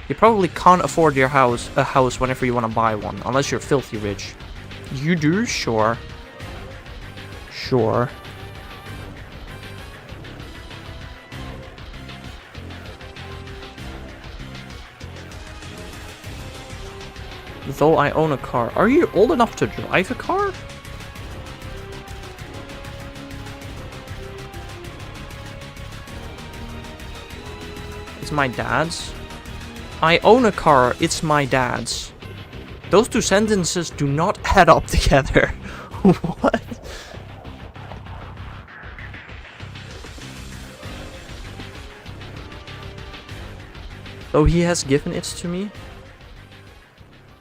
You probably can't afford a house whenever you want to buy one, unless you're filthy rich. You do? Sure. Sure. Though I own a car. Are you old enough to drive a car? It's my dad's. I own a car, it's my dad's. Those two sentences do not add up together. What? Though he has given it to me.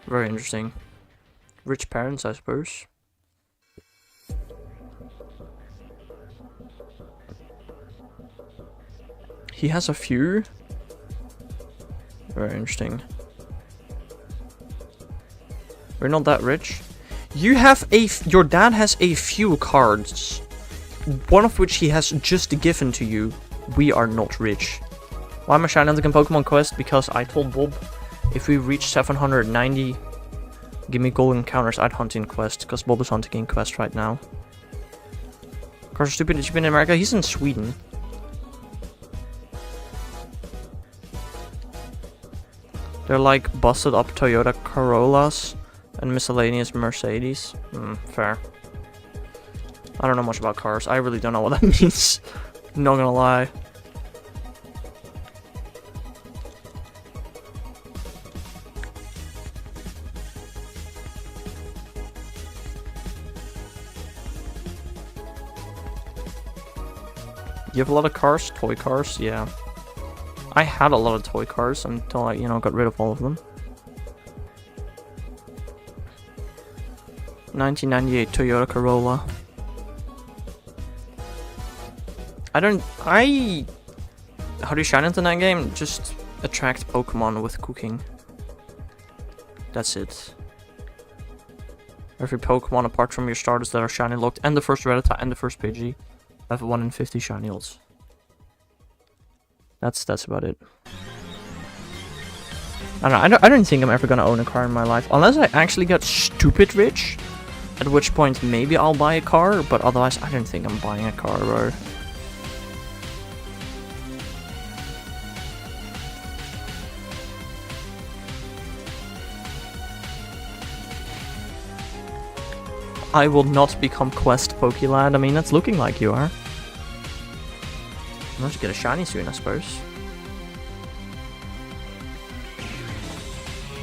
Very interesting. Rich parents, I suppose. He has a few. Very interesting. We're not that rich. You have your dad has a few cards. One of which he has just given to you. We are not rich. Why am I shining on the Pokemon Quest? Because I told Bob if we reach 790 Gimmighoul encounters, I'd hunt in Quest. Because Bob is hunting in Quest right now. Cars are stupid. Has he been in America? He's in Sweden. They're like busted up Toyota Corollas and miscellaneous Mercedes. Fair. I don't know much about cars. I really don't know what that means. Not gonna lie. You have a lot of cars? Toy cars? Yeah. I had a lot of toy cars until I, you know, got rid of all of them. 1998 Toyota Corolla. How do you shine into that game? Just attract Pokemon with cooking. That's it. Every Pokemon apart from your starters that are shiny locked and the first Rattata and the first Pidgey have 1 in 50 shiny odds. That's about it. I don't think I'm ever gonna own a car in my life. Unless I actually get stupid rich. At which point maybe I'll buy a car. But otherwise I don't think I'm buying a car, bro. I will not become Quest Pokélad. I mean, that's looking like you are. I'll just get a shiny soon, I suppose.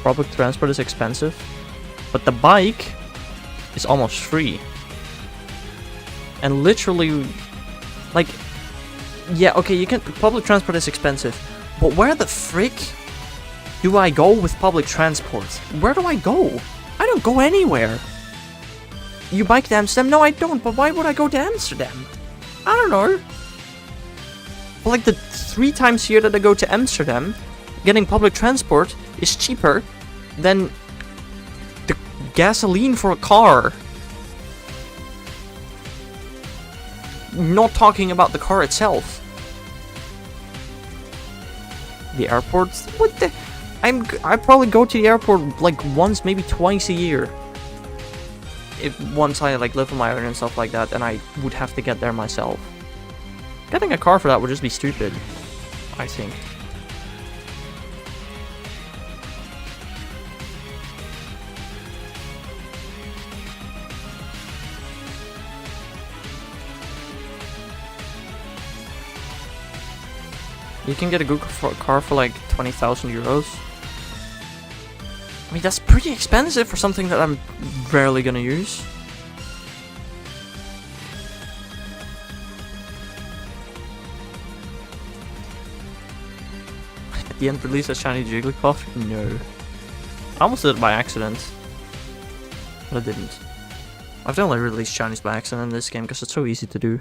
Public transport is expensive, but the bike is almost free. And literally, like, yeah, okay, you can. Public transport is expensive, but where the frick do I go with public transport? Where do I go? I don't go anywhere. You bike to Amsterdam? No, I don't. But why would I go to Amsterdam? I don't know. Like the 3 times a year that I go to Amsterdam, getting public transport is cheaper than the gasoline for a car. Not talking about the car itself. The airport? What the? I probably go to the airport like once, maybe twice a year. If once I like live on my own and stuff like that, and I would have to get there myself. Getting a car for that would just be stupid, I think. You can get a good car for like 20,000 euros. I mean, that's pretty expensive for something that I'm rarely gonna use. At the end, release a shiny Jigglypuff? No. I almost did it by accident. But I didn't. I've only released shinies by accident in this game because it's so easy to do.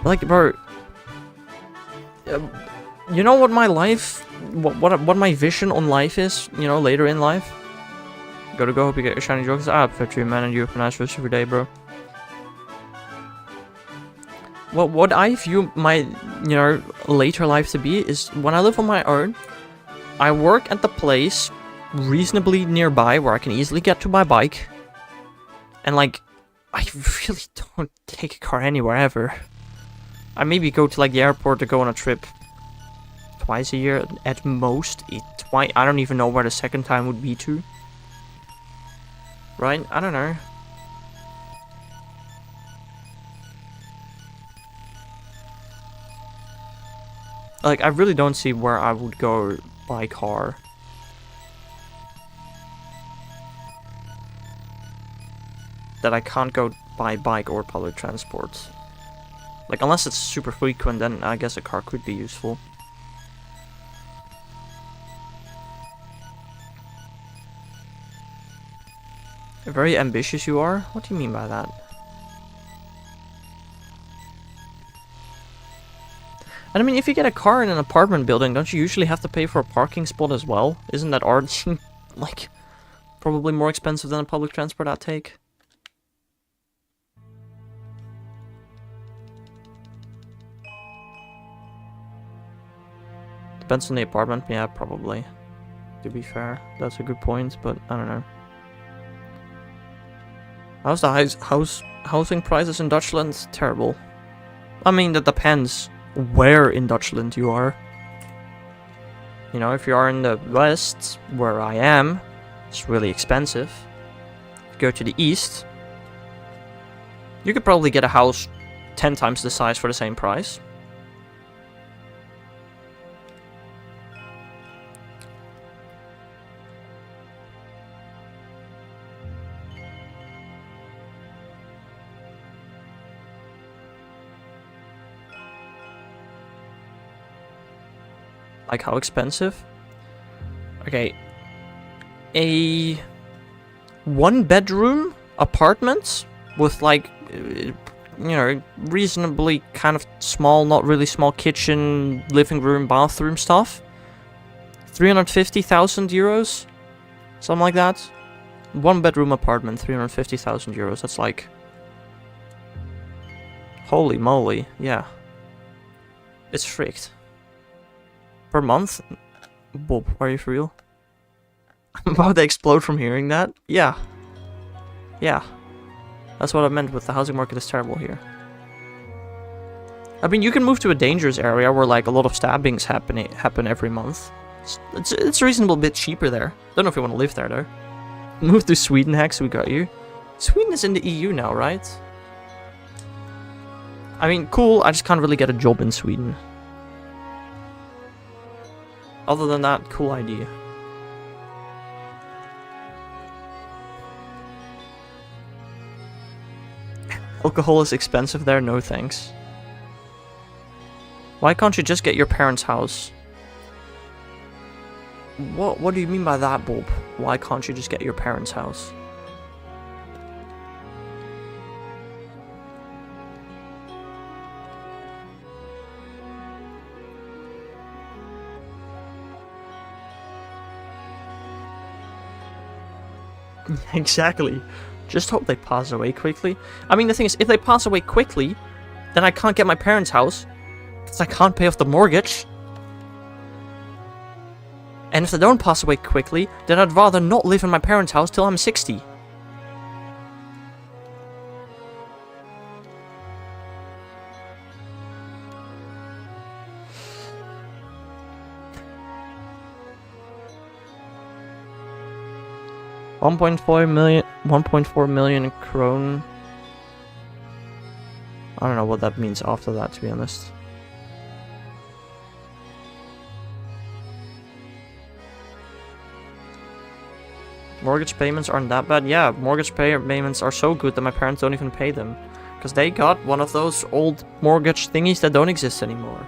Like, bro, you know what my life, what my vision on life is, you know, later in life? Gotta go, hope you get your shiny jokes. I prefer to you, man, and you have a nice rest of your day, bro. Well, what I view my, you know, later life to be is when I live on my own, I work at the place reasonably nearby where I can easily get to my bike. And, like, I really don't take a car anywhere ever. I maybe go to, like, the airport to go on a trip twice a year at most. I don't even know where the second time would be to. Right? I don't know. Like, I really don't see where I would go by car. That I can't go by bike or public transport. Like, unless it's super frequent, then I guess a car could be useful. Very ambitious you are? What do you mean by that? And I mean, if you get a car in an apartment building, don't you usually have to pay for a parking spot as well? Isn't that already, like, probably more expensive than a public transport I'd take? Depends on the apartment, yeah, probably. To be fair, that's a good point, but I don't know. How's the housing prices in Dutchland? Terrible. I mean, that depends where in Dutchland you are. You know, if you are in the west, where I am, it's really expensive. If you go to the east, you could probably get a house 10 times the size for the same price. Like, how expensive? Okay. A 1-bedroom apartment with, like, you know, reasonably kind of small, not really small kitchen, living room, bathroom stuff. 350,000 euros? Something like that. 1-bedroom apartment, 350,000 euros. That's like... Holy moly, yeah. It's fricked. Per month? Bob, are you for real? I'm about to explode from hearing that. Yeah. Yeah. That's what I meant with the housing market is terrible here. I mean, you can move to a dangerous area where, like, a lot of stabbings happen every month. It's a reasonable bit cheaper there. Don't know if you want to live there, though. Move to Sweden, Hex, we got you. Sweden is in the EU now, right? I mean, cool, I just can't really get a job in Sweden. Other than that, cool idea. Alcohol is expensive there? No thanks. Why can't you just get your parents' house? What do you mean by that, Bob? Why can't you just get your parents' house? Exactly. Just hope they pass away quickly. I mean, the thing is, if they pass away quickly, then I can't get my parents' house, because I can't pay off the mortgage. And if they don't pass away quickly, then I'd rather not live in my parents' house till I'm 60. $1.4 million krone. I don't know what that means after that, to be honest. Mortgage payments aren't that bad. Yeah, mortgage payments are so good that my parents don't even pay them. Because they got one of those old mortgage thingies that don't exist anymore.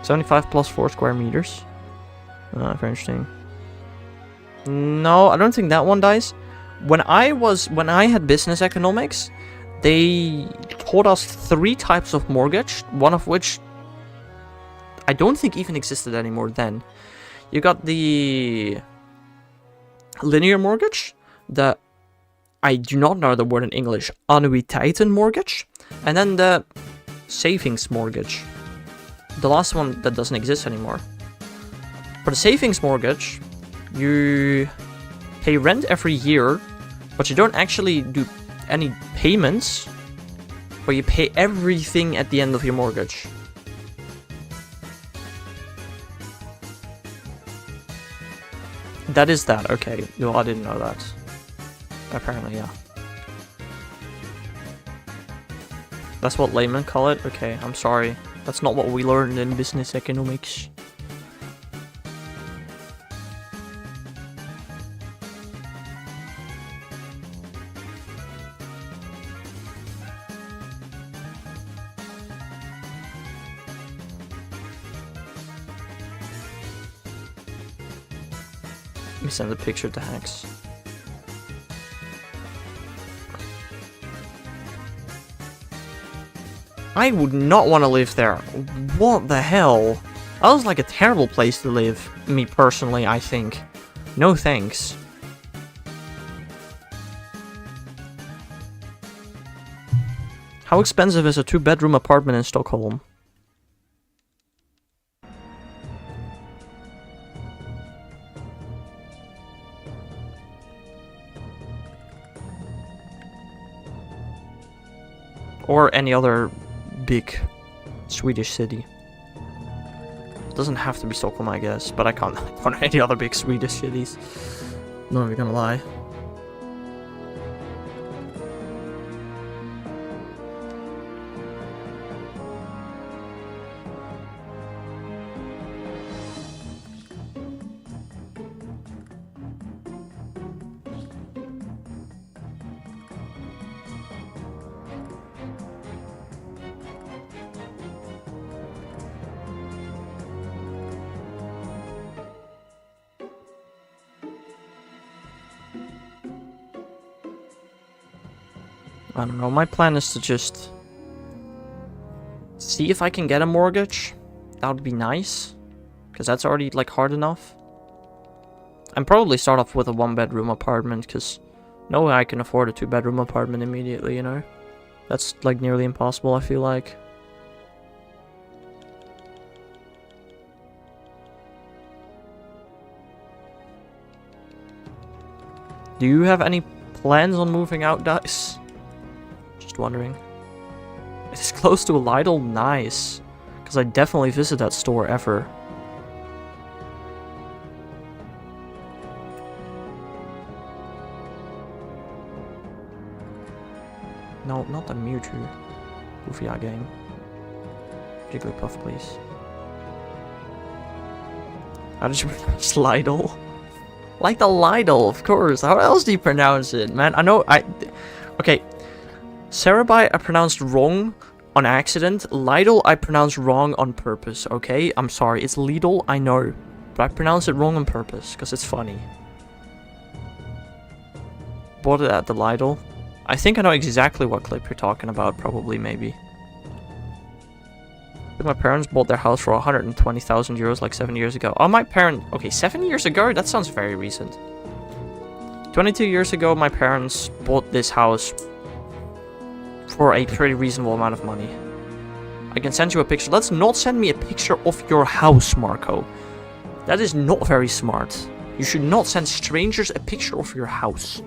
$75 plus 4 square meters. Very interesting. No, I don't think that one dies. When I had business economics, they taught us 3 types of mortgage, one of which I don't think even existed anymore then. You got the linear mortgage, the, I do not know the word in English, annuiteiten mortgage, and then the savings mortgage. The last one that doesn't exist anymore. For the savings mortgage, you pay rent every year, but you don't actually do any payments, but you pay everything at the end of your mortgage. That is that, okay. No, I didn't know that. Apparently, yeah. That's what laymen call it? Okay, I'm sorry. That's not what we learned in business economics. Let me send a picture to Hax. I would not want to live there. What the hell? That was like a terrible place to live. Me personally, I think. No thanks. How expensive is a 2-bedroom apartment in Stockholm? Or any other big Swedish city. Doesn't have to be Stockholm, I guess, but I can't find any other big Swedish cities. Not even gonna lie. I don't know, my plan is to just see if I can get a mortgage. That would be nice, because that's already like hard enough. And probably start off with a 1-bedroom apartment, because no way I can afford a 2-bedroom apartment immediately, you know? That's like nearly impossible, I feel like. Do you have any plans on moving out, Dice? Just wondering. It's close to a Lidl? Nice. Because I definitely visit that store ever. No, not the Mewtwo. Goofy eye game. Jigglypuff, please. How did you pronounce Lidl? Like the Lidl, of course. How else do you pronounce it, man? I know, okay. Cerebi I pronounced wrong on accident. Lidl I pronounced wrong on purpose, okay? I'm sorry, it's Lidl, I know. But I pronounced it wrong on purpose, because it's funny. Bought it at the Lidl. I think I know exactly what clip you're talking about, probably, maybe. I think my parents bought their house for 120,000 euros like 7 years ago. Oh, my parents... Okay, 7 years ago? That sounds very recent. 22 years ago, my parents bought this house for a pretty reasonable amount of money. I can send you a picture. Let's not send me a picture of your house, Marco. That is not very smart. You should not send strangers a picture of your house.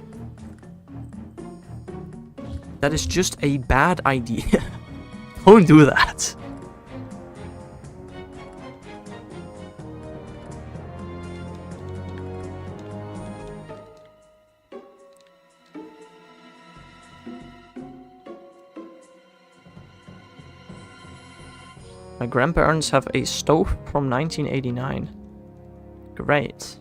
That is just a bad idea. Don't do that. My grandparents have a stove from 1989. Great.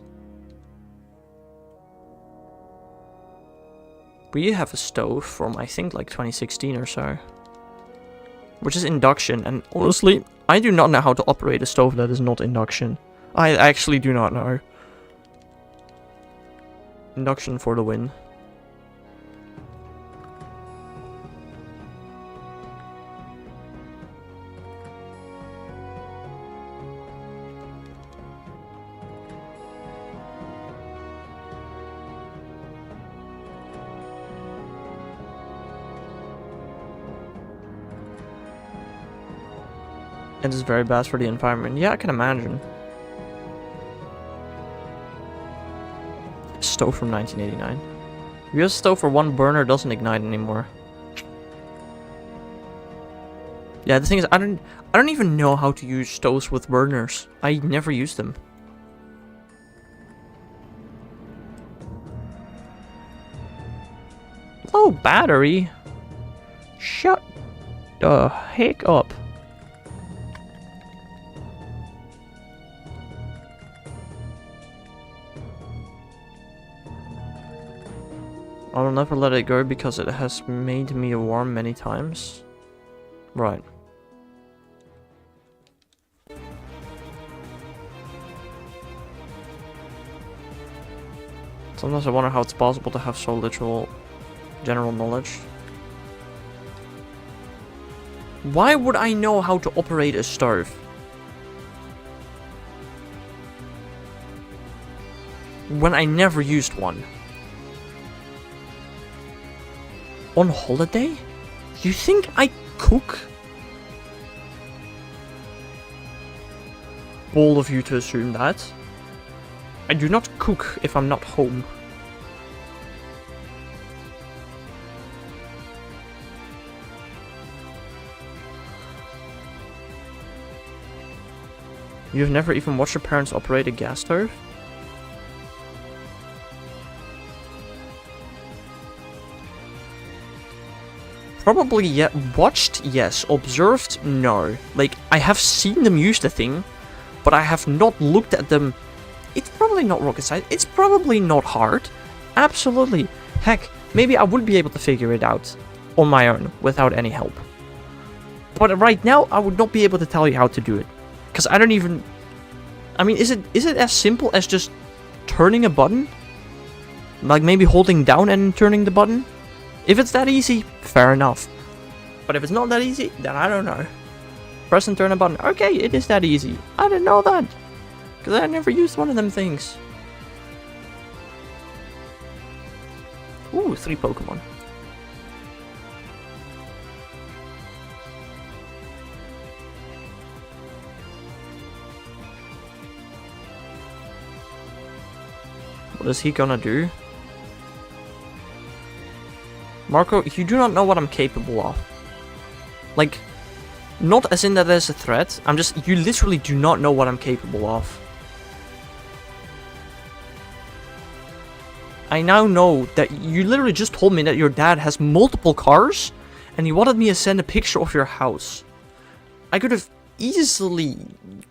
We have a stove from, I think, like 2016 or so. Which is induction, and honestly, I do not know how to operate a stove that is not induction. I actually do not know. Induction for the win. It is very bad for the environment. Yeah, I can imagine. Stove from 1989. If you use a stove for one burner, it doesn't ignite anymore. Yeah, the thing is, I don't even know how to use stoves with burners. I never use them. Oh, battery. Shut the heck up. I will never let it go because it has made me warm many times. Right. Sometimes I wonder how it's possible to have so little general knowledge. Why would I know how to operate a stove? When I never used one. On holiday? You think I cook? All of you to assume that. I do not cook if I'm not home. You've never even watched your parents operate a gas stove? Probably, yeah. Watched, yes. Observed, no. Like, I have seen them use the thing, but I have not looked at them. It's probably not rocket science. It's probably not hard. Absolutely. Heck, maybe I would be able to figure it out on my own without any help. But right now, I would not be able to tell you how to do it. Because I don't even... I mean, is it as simple as just turning a button? Like maybe holding down and turning the button? If it's that easy, fair enough. But if it's not that easy, then I don't know. Press and turn a button. Okay, it is that easy. I didn't know that. Because I never used one of them things. Ooh, 3 Pokemon. What is he gonna do? Marco, you do not know what I'm capable of. Like, not as in that there's a threat. I'm just, you literally do not know what I'm capable of. I now know that you literally just told me that your dad has multiple cars, and you wanted me to send a picture of your house. I could have easily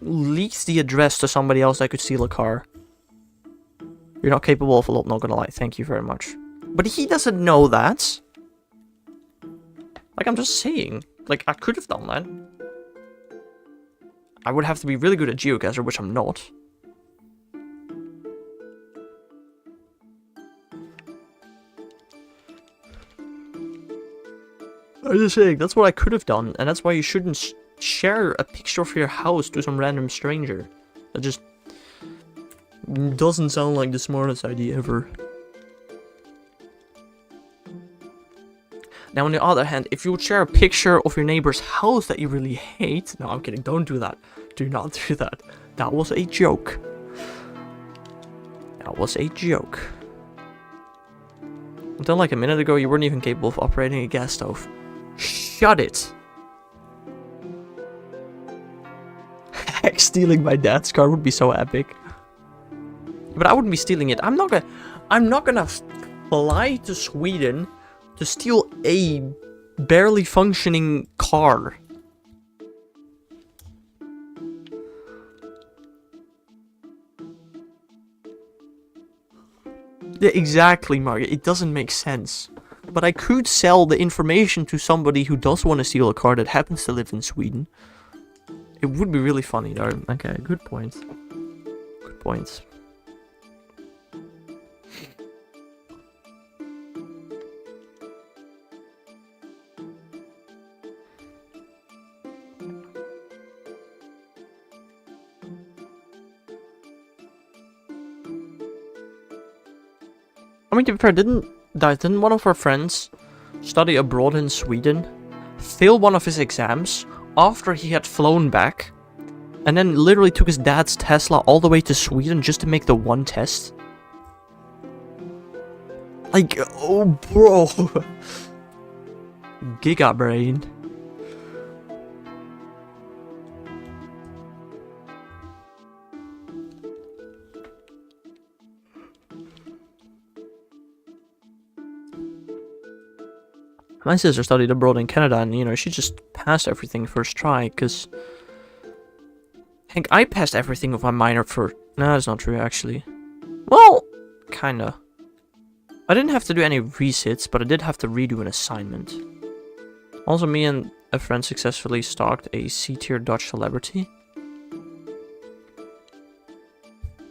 leaked the address to somebody else that could steal a car. You're not capable of a lot, not gonna lie. Thank you very much. But he doesn't know that. Like, I'm just saying. Like, I could have done that. I would have to be really good at geocacher, which I'm not. I'm just saying, that's what I could have done. And that's why you shouldn't share a picture of your house to some random stranger. That just doesn't sound like the smartest idea ever. Now, on the other hand, if you would share a picture of your neighbor's house that you really hate... No, I'm kidding. Don't do that. Do not do that. That was a joke. That was a joke. Until like a minute ago, you weren't even capable of operating a gas stove. Shut it. Heck, stealing my dad's car would be so epic. But I wouldn't be stealing it. I'm not gonna fly to Sweden to steal a barely functioning car. Yeah, exactly, Margaret. It doesn't make sense. But I could sell the information to somebody who does want to steal a car that happens to live in Sweden. It would be really funny, though. Okay, good point. Good point. I mean, to be fair, didn't one of our friends study abroad in Sweden, fail one of his exams, after he had flown back, and then literally took his dad's Tesla all the way to Sweden just to make the one test. Like, oh bro. Giga brain. My sister studied abroad in Canada, and, you know, she just passed everything first try, because... Heck, I passed everything with my minor for... No, that's not true, actually. Well, kinda. I didn't have to do any resits, but I did have to redo an assignment. Also, me and a friend successfully stalked a C-tier Dutch celebrity.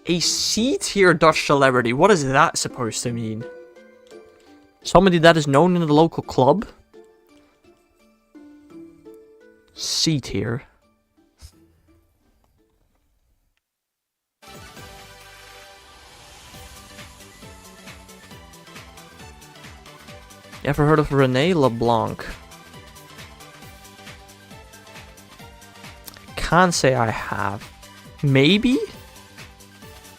A C-tier Dutch celebrity? What is that supposed to mean? Somebody that is known in the local club? C-tier. You ever heard of René LeBlanc? Can't say I have. Maybe?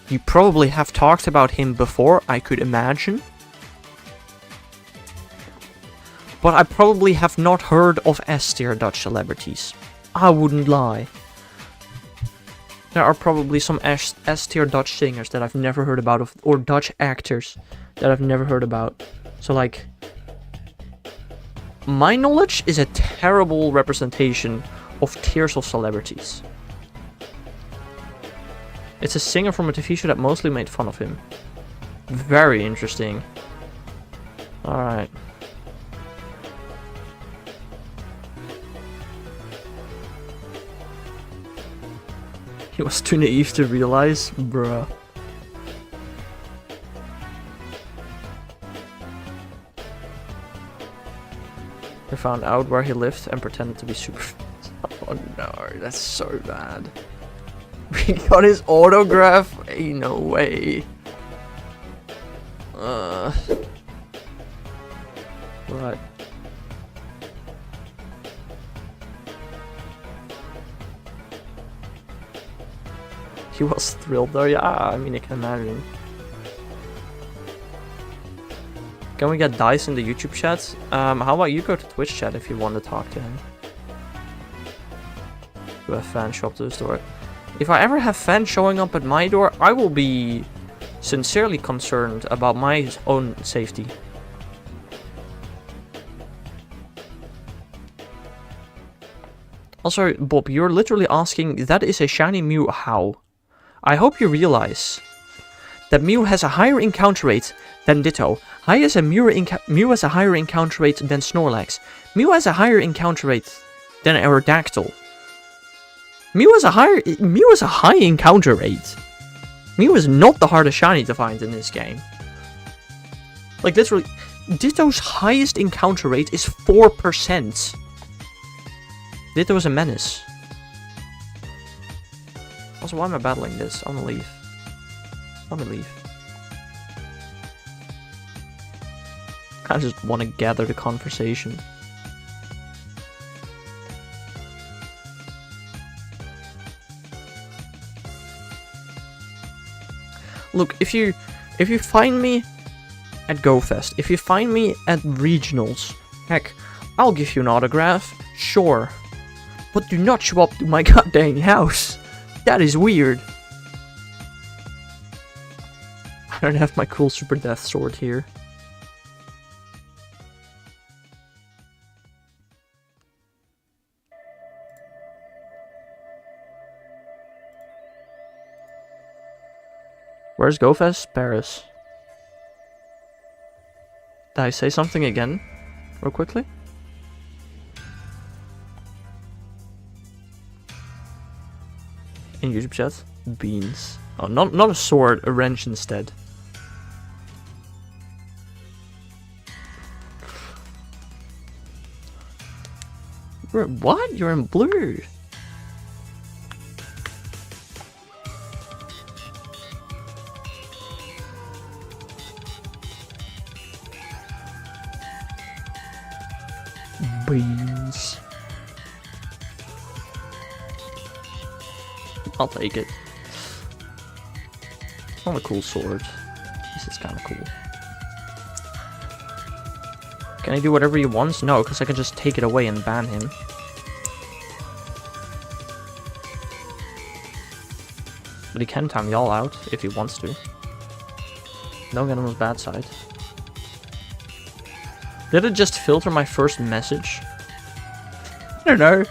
You probably have talked about him before, I could imagine. But I probably have not heard of S-tier Dutch celebrities. I wouldn't lie. There are probably some S-tier Dutch singers that I've never heard about, or Dutch actors that I've never heard about. So, like... My knowledge is a terrible representation of tiers of celebrities. It's a singer from a TV show that mostly made fun of him. Very interesting. Alright. He was too naive to realize? Bruh. They found out where he lived and pretended to be super... Oh no, that's so bad. We got his autograph? Ain't no way. Right. He was thrilled though, yeah, I mean, I can imagine. Can we get Dice in the YouTube chat? How about you go to Twitch chat if you want to talk to him? Do a fan show up to his door. If I ever have fans showing up at my door, I will be sincerely concerned about my own safety. Also, Bob, you're literally asking, that is a shiny Mew, how? I hope you realize that Mew has a higher encounter rate than Ditto. Mew has a higher encounter rate than Snorlax. Mew has a higher encounter rate than Aerodactyl. Mew has a high encounter rate. Mew is not the hardest shiny to find in this game. Like, literally, Ditto's highest encounter rate is 4%. Ditto is a menace. Also, why am I battling this? I'm gonna leave. Let me leave. I just want to gather the conversation. Look, if you find me at GoFest, if you find me at regionals, heck, I'll give you an autograph, sure. But do not show up to my goddamn house. That is weird. I don't have my cool Super Death Sword here. Where's GoFest? Paris. Did I say something again? Real quickly? In YouTube chat? Beans. Oh, not a sword, a wrench instead. What? You're in blue. Beans. I'll take it. It's not a cool sword. This is kind of cool. Can I do whatever he wants? No, because I can just take it away and ban him. But he can time y'all out if he wants to. Don't get on his bad side. Did it just filter my first message? I don't know.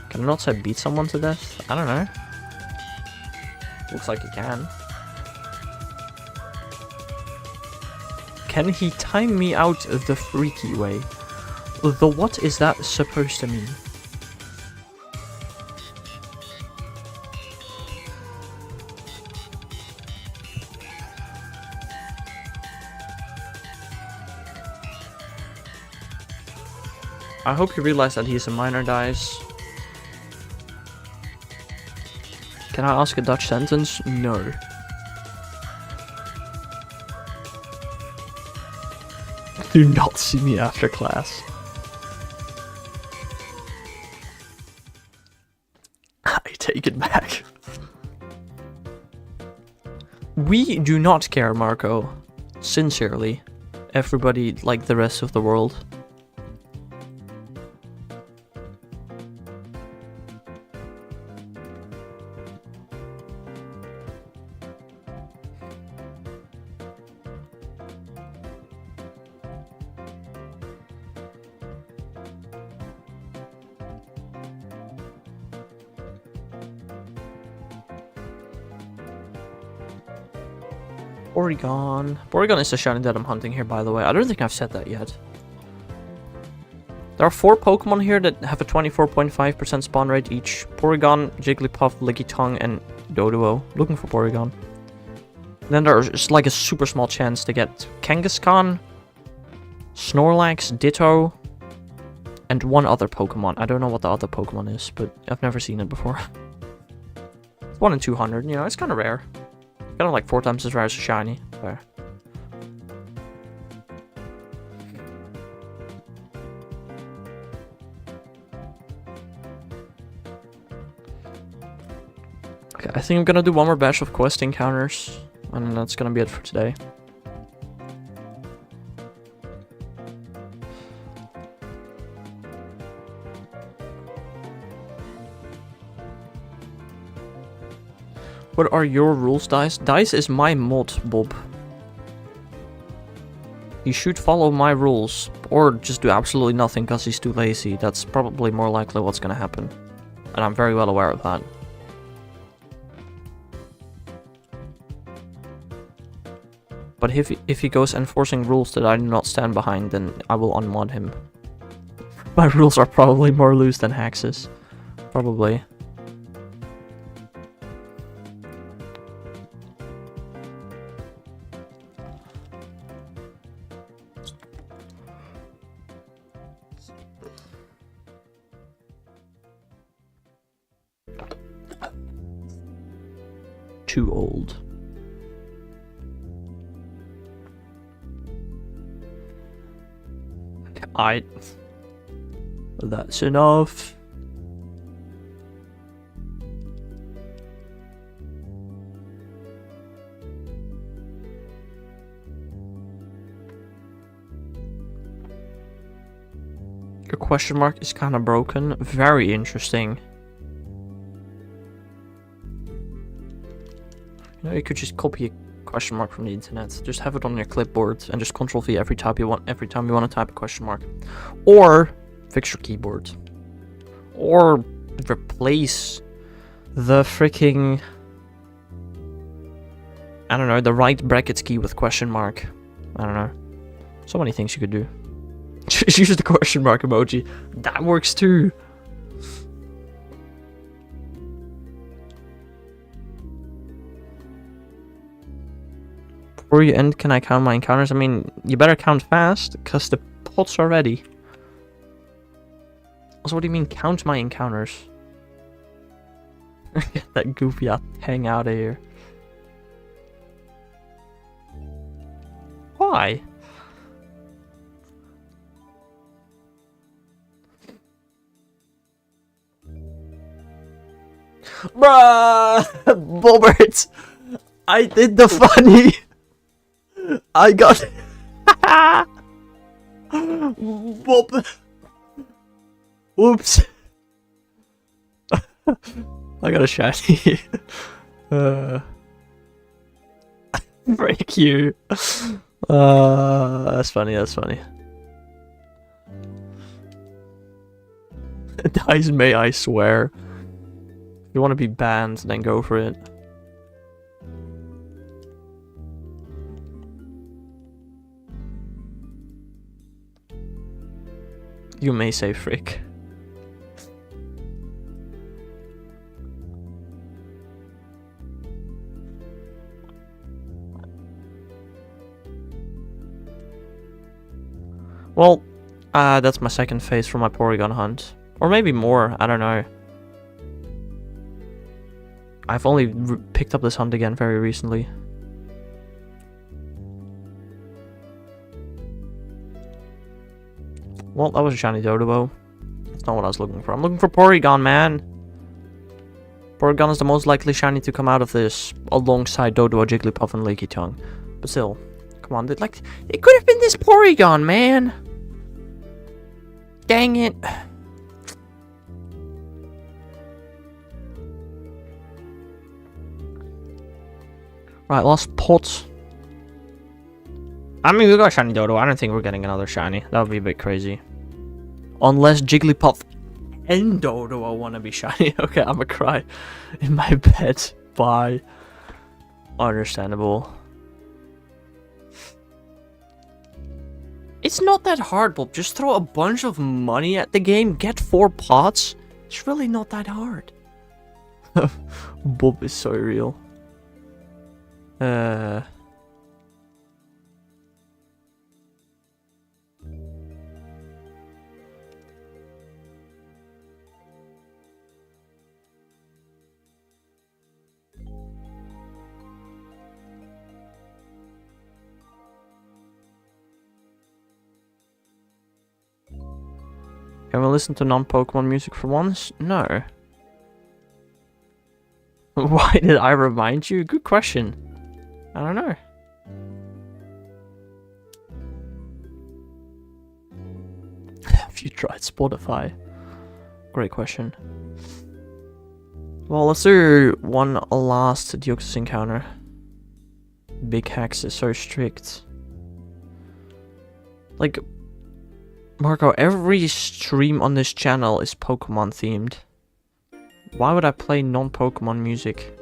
Can I not say beat someone to death? I don't know. Looks like he can. Can he time me out the freaky way? The what is that supposed to mean? I hope you realize that he's a minor, guys. Can I ask a Dutch sentence? No. Do not see me after class. I take it back. We do not care, Marco. Sincerely. Everybody like the rest of the world. Porygon. Porygon is the shiny that I'm hunting here, by the way. I don't think I've said that yet. There are 4 Pokemon here that have a 24.5% spawn rate each. Porygon, Jigglypuff, Lickitung, and Doduo. Looking for Porygon. Then there's like a super small chance to get Kangaskhan, Snorlax, Ditto, and 1 other Pokemon. I don't know what the other Pokemon is, but I've never seen it before. It's 1 in 200, you know, it's kind of rare. Kind of like 4 times as rare as a shiny. There. Okay, I think I'm gonna do 1 more batch of quest encounters, and that's gonna be it for today. What are your rules, Dice? Dice is my mod, Bob. He should follow my rules, or just do absolutely nothing because he's too lazy. That's probably more likely what's gonna happen. And I'm very well aware of that. But if he goes enforcing rules that I do not stand behind, then I will unmod him. My rules are probably more loose than Hax's. Probably. Too old. That's enough. Your question mark is kind of broken. Very interesting. You know, you could just copy a question mark from the internet. Just have it on your clipboard and just Ctrl V every time you want to type a question mark. Or fix your keyboard. Or replace the freaking, I don't know, the right brackets key with question mark. I don't know. So many things you could do. Just use the question mark emoji. That works too. Before you end, can I count my encounters? I mean, you better count fast, because the pots are ready. Also, what do you mean, count my encounters? Get that goofy hang out of here. Why? Bruh! Bobbert! I did the funny! I got... Bob... Oops! I got a shiny. Break you. That's funny, that's funny. Dice may, I swear. If you want to be banned, then go for it. You may say frick. Well, that's my second phase for my Porygon hunt. Or maybe more, I don't know. I've only picked up this hunt again very recently. Well, that was a shiny Dodobo. That's not what I was looking for. I'm looking for Porygon, man! Porygon is the most likely shiny to come out of this, alongside Dodobo, Jigglypuff, and Lickitung. But still, come on, it could have been this Porygon, man! Dang it! Right, last pot. I mean, we got a shiny Dodo. I don't think we're getting another shiny. That would be a bit crazy. Unless Jigglypuff and Dodo want to be shiny. Okay, I'm gonna cry in my bed. Bye. Understandable. It's not that hard, Bob. Just throw a bunch of money at the game, get 4 pots. It's really not that hard. Bob is so real. Can we listen to non-Pokemon music for once? No. Why did I remind you? Good question. I don't know. Have you tried Spotify? Great question. Well, let's do one last Deoxys encounter. Big Hex is so strict. Like, Marco, every stream on this channel is Pokemon themed. Why would I play non-Pokemon music?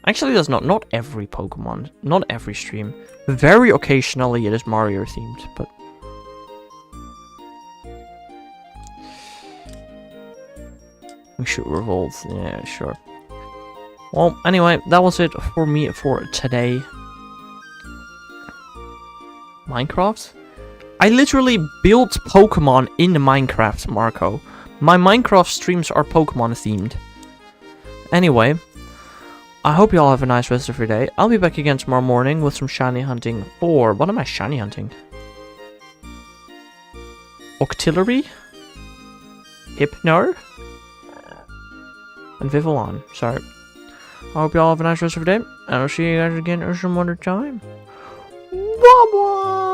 Actually, that's not every Pokemon, not every stream. Very occasionally it is Mario themed, but... We should revolt, yeah, sure. Well, anyway, that was it for me for today. Minecraft? I literally built Pokemon in Minecraft, Marco. My Minecraft streams are Pokemon themed. Anyway, I hope you all have a nice rest of your day. I'll be back again tomorrow morning with some shiny hunting for... What am I shiny hunting? Octillery? Hypno? And Vivillon. Sorry. I hope you all have a nice rest of your day. And I'll see you guys again some other time. Bye-bye!